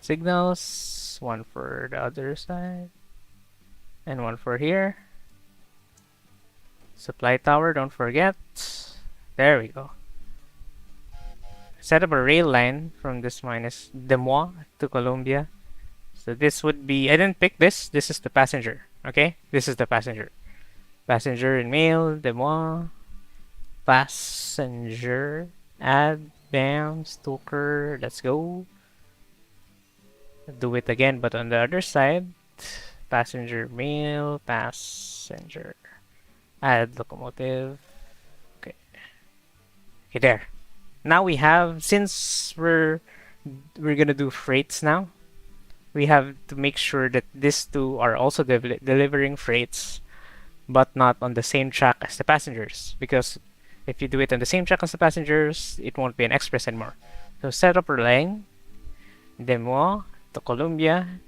Signals, one for the other side, and one for here. Supply tower, don't forget. There we go. Set up a rail line from this minus Demois to Columbia. So this would be, I didn't pick this. This is the passenger. Okay, this is the passenger. Passenger in mail, Demois. Passenger. Add, bam, Stoker. Let's go. Do it again, but on the other side. Passenger mail, passenger. Add locomotive. Okay. Okay, there. Now we have, since we're gonna do freights now, we have to make sure that these two are also delivering freights, but not on the same track as the passengers. Because if you do it on the same track as the passengers, it won't be an express anymore. So set up our line, Demois to Columbia.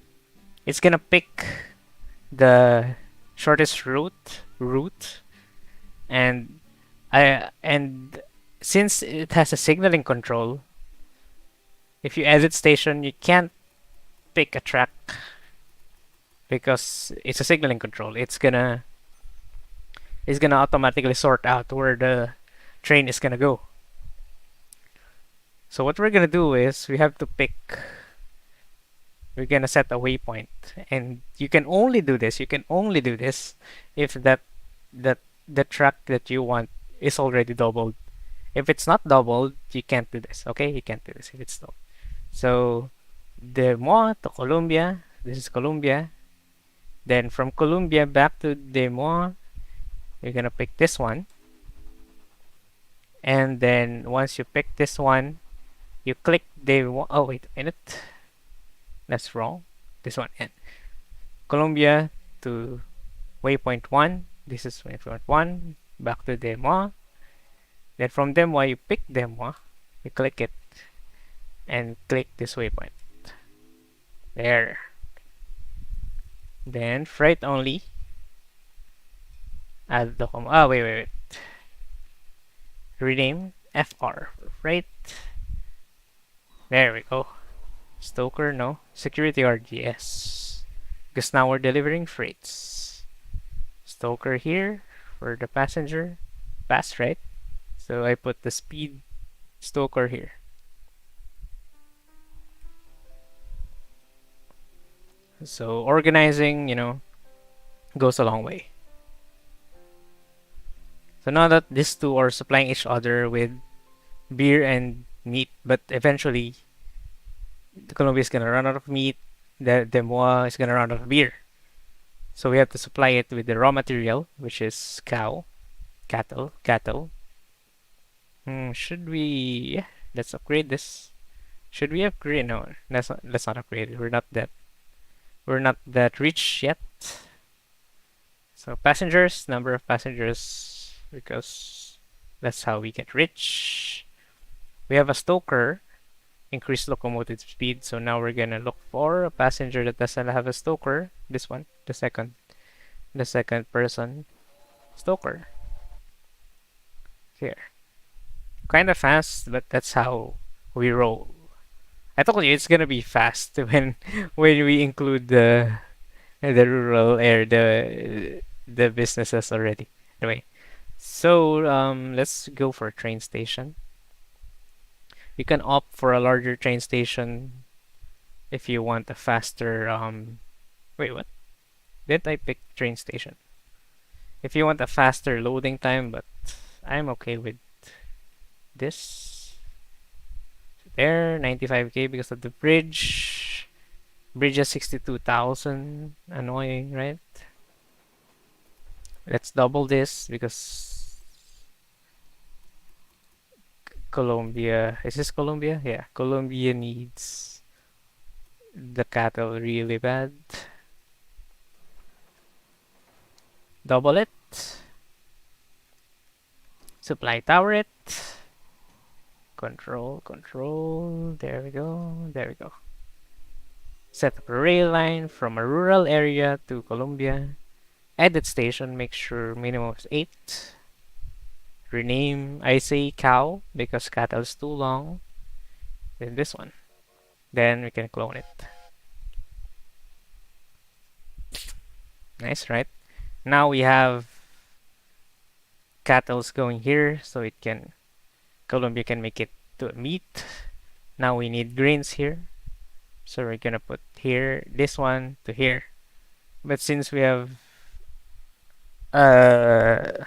It's gonna pick the shortest route, and since it has a signaling control, if you edit station, you can't pick a track because it's a signaling control. It's gonna automatically sort out where the train is gonna go. So what we're gonna do is we're gonna set a waypoint, and you can only do this if the track that you want is already doubled. If it's not doubled, you can't do this. Okay, you can't do this if it's doubled. So Des Moines to Columbia, this is Columbia. Then from Columbia back to Des Moines, you're gonna pick this one. And then once you pick this one, you click Des Moines. Oh, wait a minute. That's wrong. This one. And Columbia to waypoint 1. This is waypoint 1. Back to Des Moines. Then from Des Moines, you pick Des Moines. You click it. And click this waypoint. There. Then freight only. Add the wait. Rename FR for freight. There we go. Stoker, no. Security guard, yes. Because now we're delivering freights. Stoker here for the passenger. Pass, right? So I put the speed stoker here. So organizing, goes a long way. So now that these two are supplying each other with beer and meat, but eventually the Columbia is gonna run out of meat, the Des Moines is gonna run out of beer. So we have to supply it with the raw material, which is cattle. Should we? Yeah, let's upgrade this. Should we upgrade? No, let's not upgrade it. We're not that rich yet. So passengers, number of passengers, because that's how we get rich. We have a stoker, increased locomotive speed. So now we're gonna look for a passenger that doesn't have a stoker. This one, the second person stoker. Here, kind of fast, but that's how we roll. I told you it's gonna be fast when we include the rural air, the businesses already. Anyway, so let's go for a train station. You can opt for a larger train station if you want a faster wait, what? Didn't I pick train station? If you want a faster loading time, but I'm okay with this. There, 95k because of the bridge. Bridge is 62,000. Annoying, right? Let's double this because Colombia. Is this Colombia? Yeah, Colombia needs the cattle really bad. Double it. Supply tower it. Control, control. There we go. There we go. Set up a rail line from a rural area to Colombia. Edit station, make sure minimum is 8. Rename, I say cow because cattle is too long. Then this one. Then we can clone it. Nice, right? Now we have cattle's going here, so it can Colombia can make it to a meat. Now we need grains here, so we're gonna put here this one to here. But since we have uh,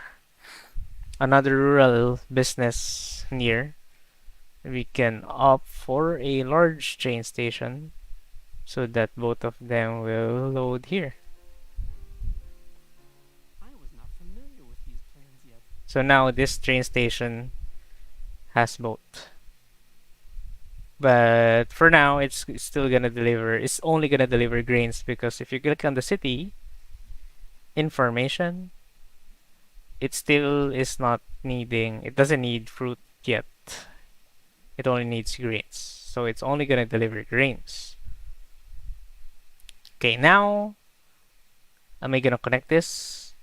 another rural business near, we can opt for a large train station so that both of them will load here. I was not familiar with these plans yet. So now this train station has both. But for now, it's still gonna deliver. It's only gonna deliver grains because if you click on the city information, it still is not needing. It doesn't need fruit yet. It only needs grains. So it's only gonna deliver grains. Okay, now am I gonna connect this?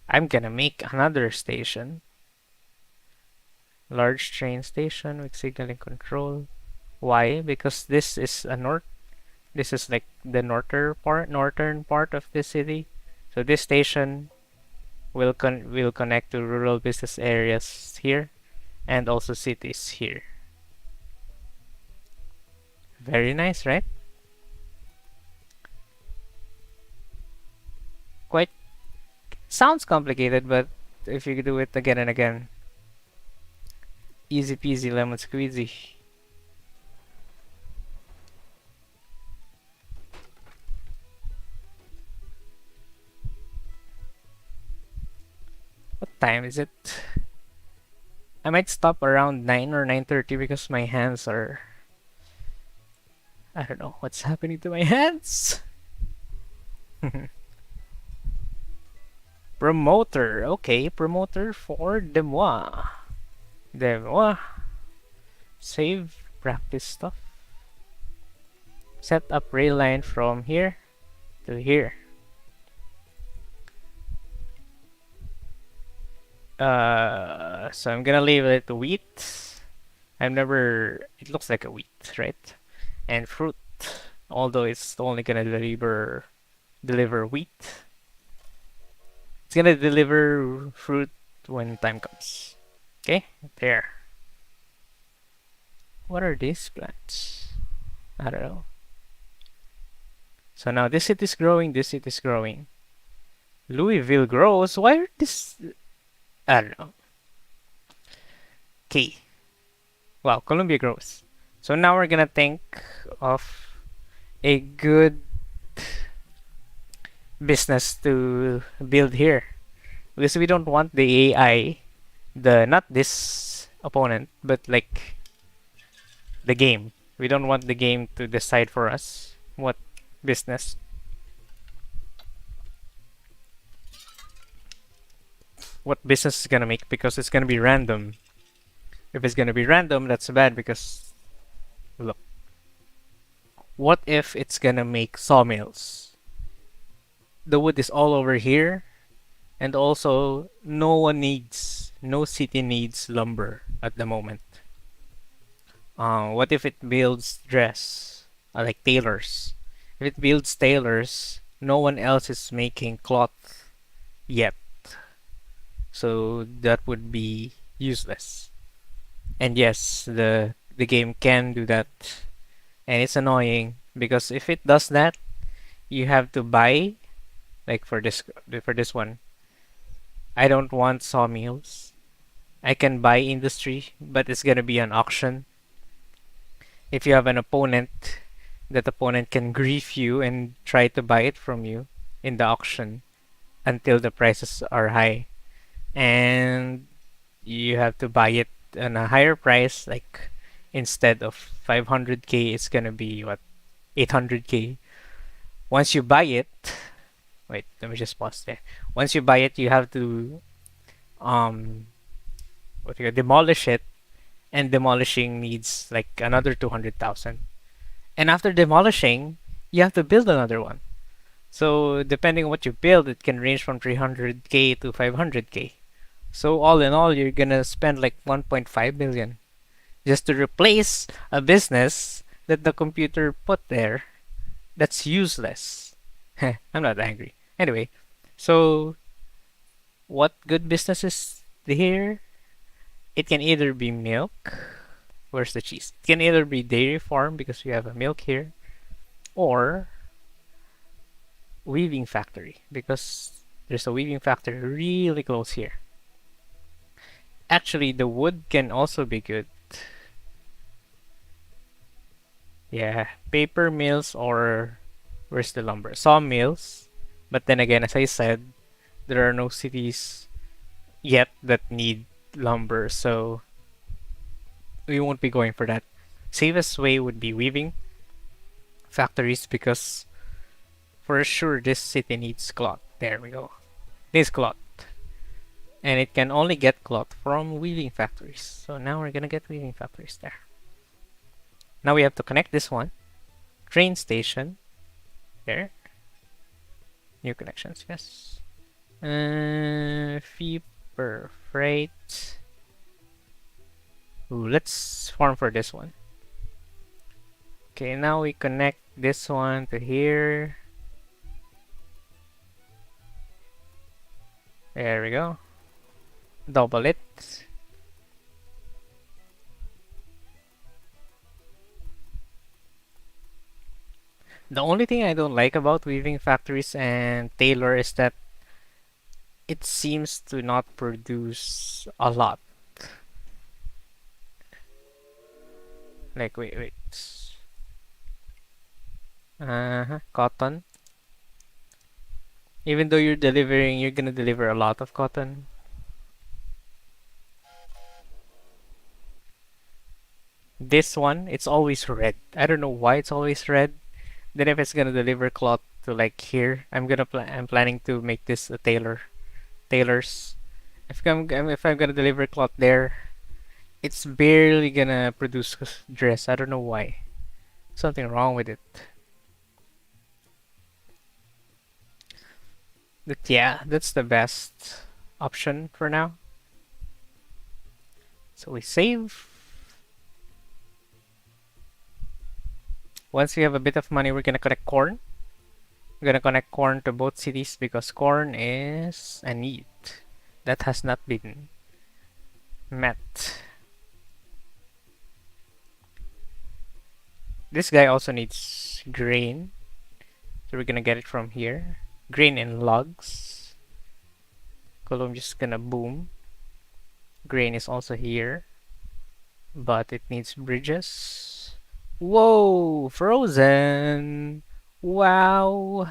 I'm gonna make another station. Large train station with signaling control. Why? Because this is a north. This is like the northern part of the city. So this station will connect to rural business areas here, and also cities here. Very nice, right? Quite sounds complicated, but if you do it again and again, easy peasy lemon squeezy. What time is it? I might stop around 9 or 9:30 because my hands are... I don't know what's happening to my hands. Promoter. Okay, promoter for Demois. Demois. Save, practice stuff. Set up rail line from here to here. So I'm gonna leave it to wheat. I've never. It looks like a wheat, right? And fruit, although it's only gonna deliver wheat. It's gonna deliver fruit when time comes. Okay, there. What are these plants? I don't know. So now this city is growing. This city is growing. Louisville grows. Why are this? I don't know. Okay. Wow, Columbia grows. So now we're gonna think of a good business to build here. Because we don't want the AI, not this opponent, but like the game. We don't want the game to decide for us what business. what business is gonna make because it's gonna be random. If it's gonna be random, that's bad because look, what if it's gonna make sawmills? The wood is all over here, and also no city needs lumber at the moment. What if it builds dress, like tailors? If it builds tailors, no one else is making cloth yet, so that would be useless. And yes, the game can do that, and it's annoying because if it does that, you have to buy like for this one. I don't want sawmills. I can buy industry, but it's gonna be an auction. If you have an opponent, that opponent can grief you and try to buy it from you in the auction until the prices are high. And you have to buy it on a higher price, like instead of 500k, it's gonna be what, 800k. Once you buy it, wait, let me just pause there. Once you buy it, you have to um demolish it, and demolishing needs like another 200,000. And after demolishing, you have to build another one. So depending on what you build, it can range from 300k to 500k. So all in all, you're gonna spend like 1.5 million just to replace a business that the computer put there that's useless. I'm not angry. Anyway, so what good business is here? It can either be milk. Where's the cheese? It can either be dairy farm because we have a milk here, or weaving factory because there's a weaving factory really close here. Actually, the wood can also be good. Yeah, paper mills or where's the lumber? Sawmills. But then again, as I said, there are no cities yet that need lumber, so we won't be going for that. Safest way would be weaving factories because for sure this city needs cloth. There we go. Needs cloth. And it can only get cloth from weaving factories. So now we're gonna get weaving factories there. Now we have to connect this one. Train station. There. New connections, yes. Fee per freight. Ooh, let's farm for this one. Okay, now we connect this one to here. There we go. Double it. The only thing I don't like about weaving factories and tailor is that it seems to not produce a lot. Like, wait. Cotton. Even though you're gonna deliver a lot of cotton. This one, it's always red. I don't know why it's always red. Then if it's gonna deliver cloth to like here, I'm planning to make this a tailors. If I'm gonna deliver cloth there, it's barely gonna produce dress. I don't know why. Something wrong with it. But yeah, that's the best option for now. So we save. Once we have a bit of money, we're gonna connect corn. We're gonna connect corn to both cities because corn is a need that has not been met. This guy also needs grain, so we're gonna get it from here. Grain and logs. Columbia's gonna boom. Grain is also here, but it needs bridges. Whoa, frozen! Wow!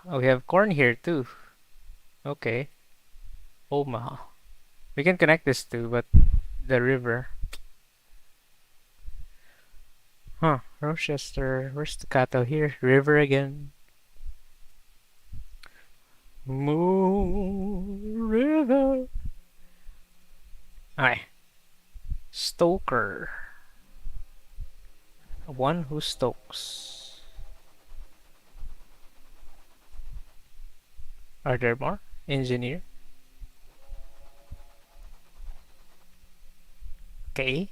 Oh, we have corn here too. Okay. Omaha. We can connect this too, but the river. Huh, Rochester. Where's the cattle here? River again. Moon River. Alright. Stoker. One who stokes. Are there more? Engineer. Okay.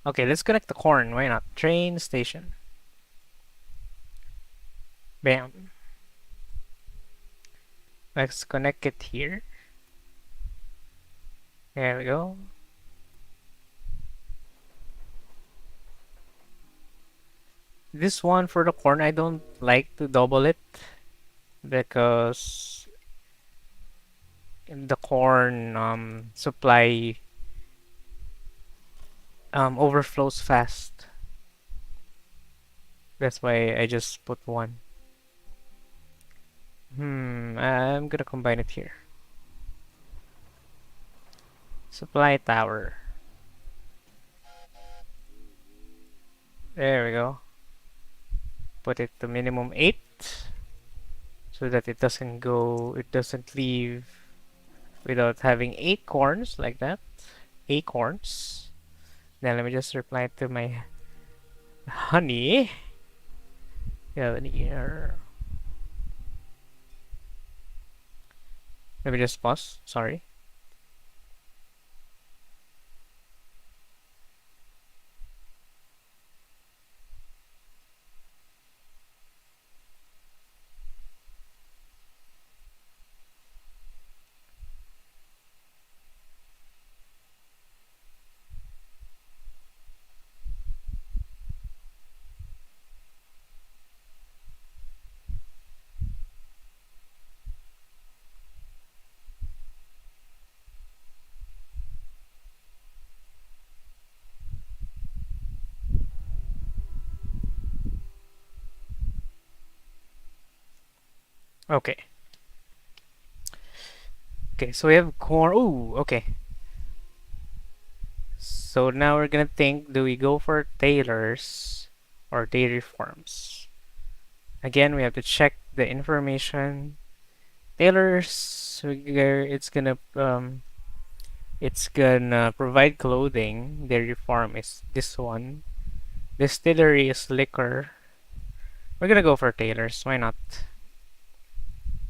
Okay, let's connect the corn. Why not? Train station. Bam. Let's connect it here. There we go. This one for the corn, I don't like to double it because the corn supply overflows fast. That's why I just put one. I'm gonna combine it here. Supply tower. There we go. Put it to minimum 8 so that it doesn't leave without having 8 corns like that. Acorns. Now let me just reply to my honey. Yeah, let me just pause. Sorry. Okay. Okay, so we have corn. Ooh, okay. So now we're gonna think, do we go for tailors or dairy farms? Again, we have to check the information. Tailors, it's gonna provide clothing. Dairy farm is this one. Distillery is liquor. We're gonna go for tailors. Why not?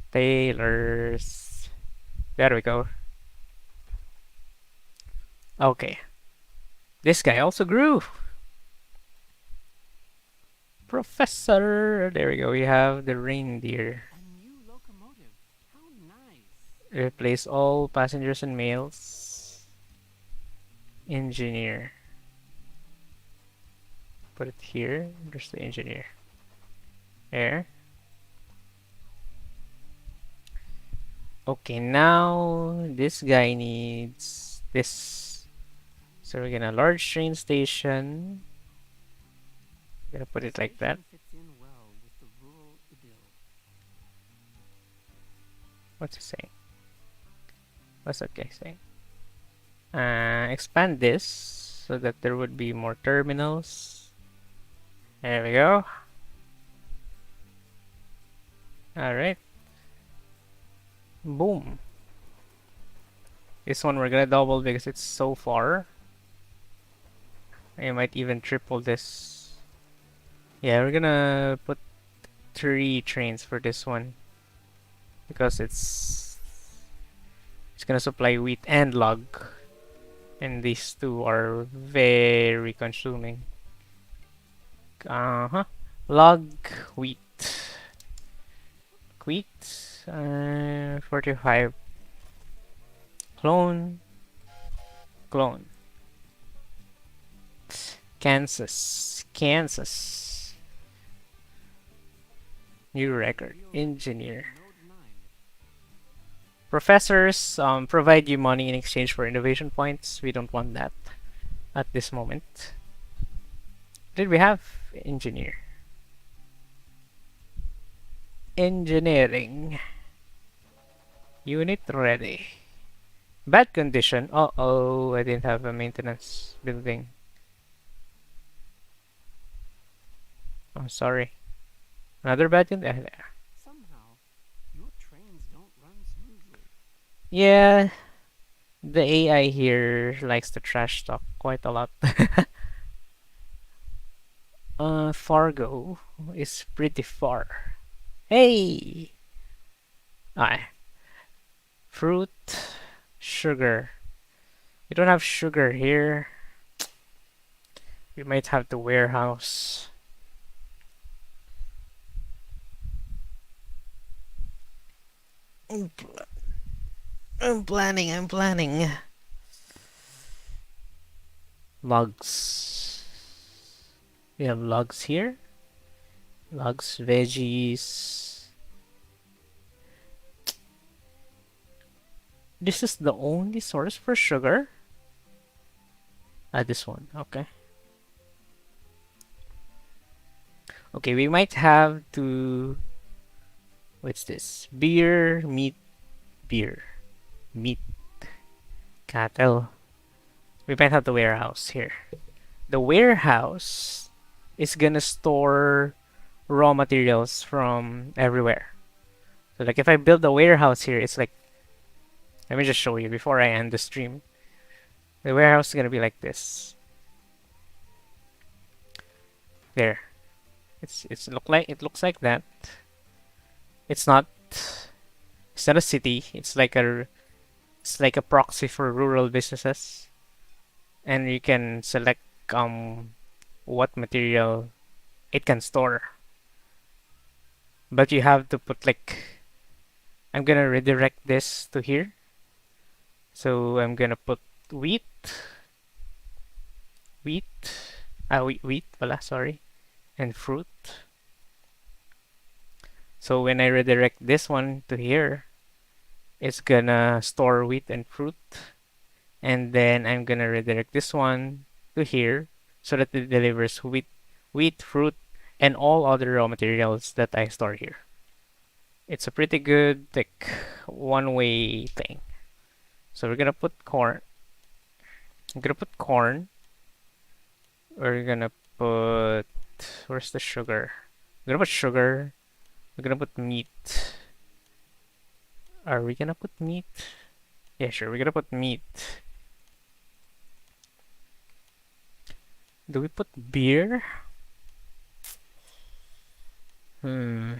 Tailors. There we go. Okay. This guy also grew. Professor. There we go. We have the reindeer. A new locomotive. How nice. Replace all passengers and mails. Engineer. Put it here. There's the engineer. There. Okay, now this guy needs this. So we're gonna large train station. Gonna put it like that. Station fits in well with the rural idyll. What's it saying? What's that guy saying? Expand this so that there would be more terminals. There we go. Alright. Boom. This one we're gonna double because it's so far. I might even triple this. Yeah, we're gonna put 3 trains for this one because it's gonna supply wheat and log, and these two are very consuming. Log, wheat, 45. Clone, clone. Kansas. New record. Engineer. Node 9. Professors provide you money in exchange for innovation points. We don't want that at this moment. Did we have engineer? Engineering. Unit ready. Bad condition. Uh-oh, I didn't have a maintenance building. Oh, sorry. Another bad condition. Somehow, your trains don't Yeah, the AI here likes to trash talk quite a lot. Fargo is pretty far. Hey! Ah, fruit, sugar. We don't have sugar here. We might have the warehouse. I'm, pl- I'm planning. Logs. We have logs here. Logs, veggies. This is the only source for sugar. Ah, this one. Okay. Okay, we might have to. What's this? Beer, meat, beer. Meat, cattle. We might have the warehouse here. The warehouse is gonna store raw materials from everywhere. So like if I build a warehouse here, it's like, let me just show you before I end the stream. The warehouse is gonna be like this. There. It looks like that. It's not it's not a city. It's like a proxy for rural businesses. And you can select what material it can store. But you have to put like, I'm gonna redirect this to here. So I'm gonna put wheat, wheat, wheat pala, sorry, and fruit. So when I redirect this one to here, it's gonna store wheat and fruit. And then I'm gonna redirect this one to here so that it delivers wheat, fruit, and all other raw materials that I store here. It's a pretty good like one-way thing. So we're gonna put corn. I'm gonna put corn. We're gonna put, where's the sugar? We're gonna put sugar. We're gonna put meat. Are we gonna put meat? Yeah, sure. We're gonna put meat. Do we put beer? Hmm.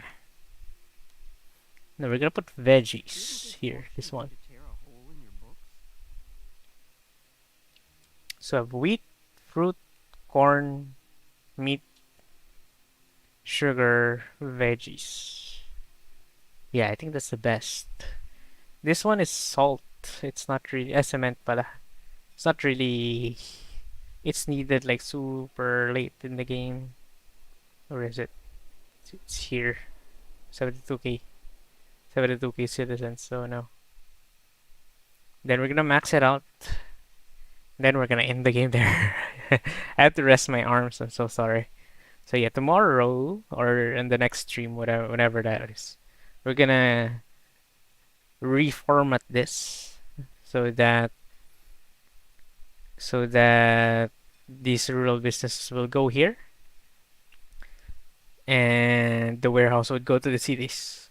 No, we're gonna put veggies Isn't it here. awfully This rude one. to tear a hole in your books? So I have wheat, fruit, corn, meat, sugar, veggies. Yeah, I think that's the best. This one is salt. It's not really cement pala. It's not really. It's needed like super late in the game. Or is it? It's here. 72k. 72k citizens, so no. Then we're gonna max it out. Then we're gonna end the game there. I have to rest my arms. I'm so sorry. So yeah, tomorrow or in the next stream, whatever, whenever that is, we're gonna reformat this so that so that these rural businesses will go here and the warehouse would go to the cities.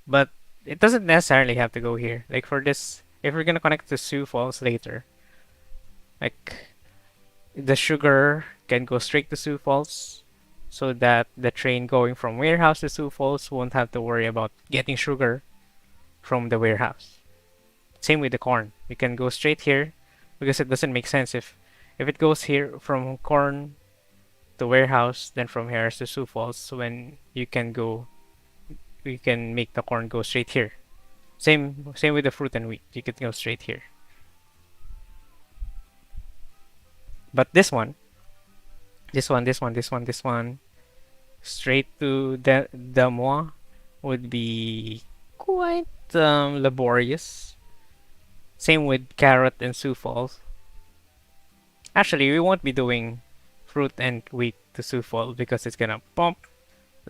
But it doesn't necessarily have to go here. Like for this, if we're gonna connect to Sioux Falls later, like the sugar can go straight to Sioux Falls so that the train going from warehouse to Sioux Falls won't have to worry about getting sugar from the warehouse. Same with the corn. You can go straight here because it doesn't make sense if it goes here from corn to warehouse, then from here to Sioux Falls, when you can make the corn go straight here. Same with the fruit and wheat. You could go straight here. But this one, straight to the Damois would be quite laborious. Same with carrot and Sioux Falls. Actually, we won't be doing fruit and wheat to Sioux Falls because it's gonna pump.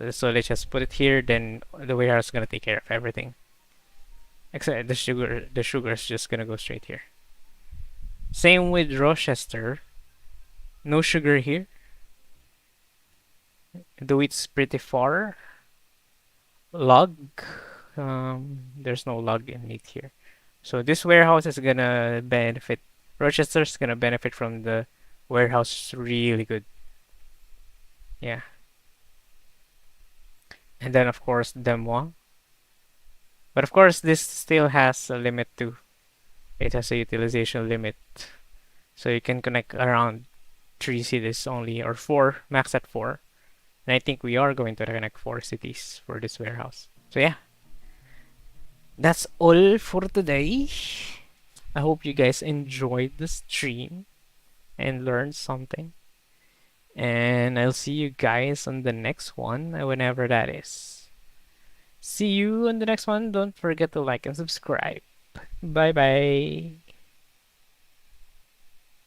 So let's just put it here. Then the warehouse is gonna take care of everything. Except the sugar. The sugar is just gonna go straight here. Same with Rochester. No sugar here. The wheat's pretty far. Log. There's no log in it here. So this warehouse is gonna benefit. Rochester's gonna benefit from the warehouse really good. Yeah. And then of course Demois. But of course this still has a limit too. It has a utilization limit. So you can connect around 3 cities only, or 4, max at 4. And I think we are going to connect 4 cities for this warehouse. So yeah, that's all for today. I hope you guys enjoyed the stream and learned something. And I'll see you guys on the next one, whenever that is. See you on the next one. Don't forget to like and subscribe. Bye bye.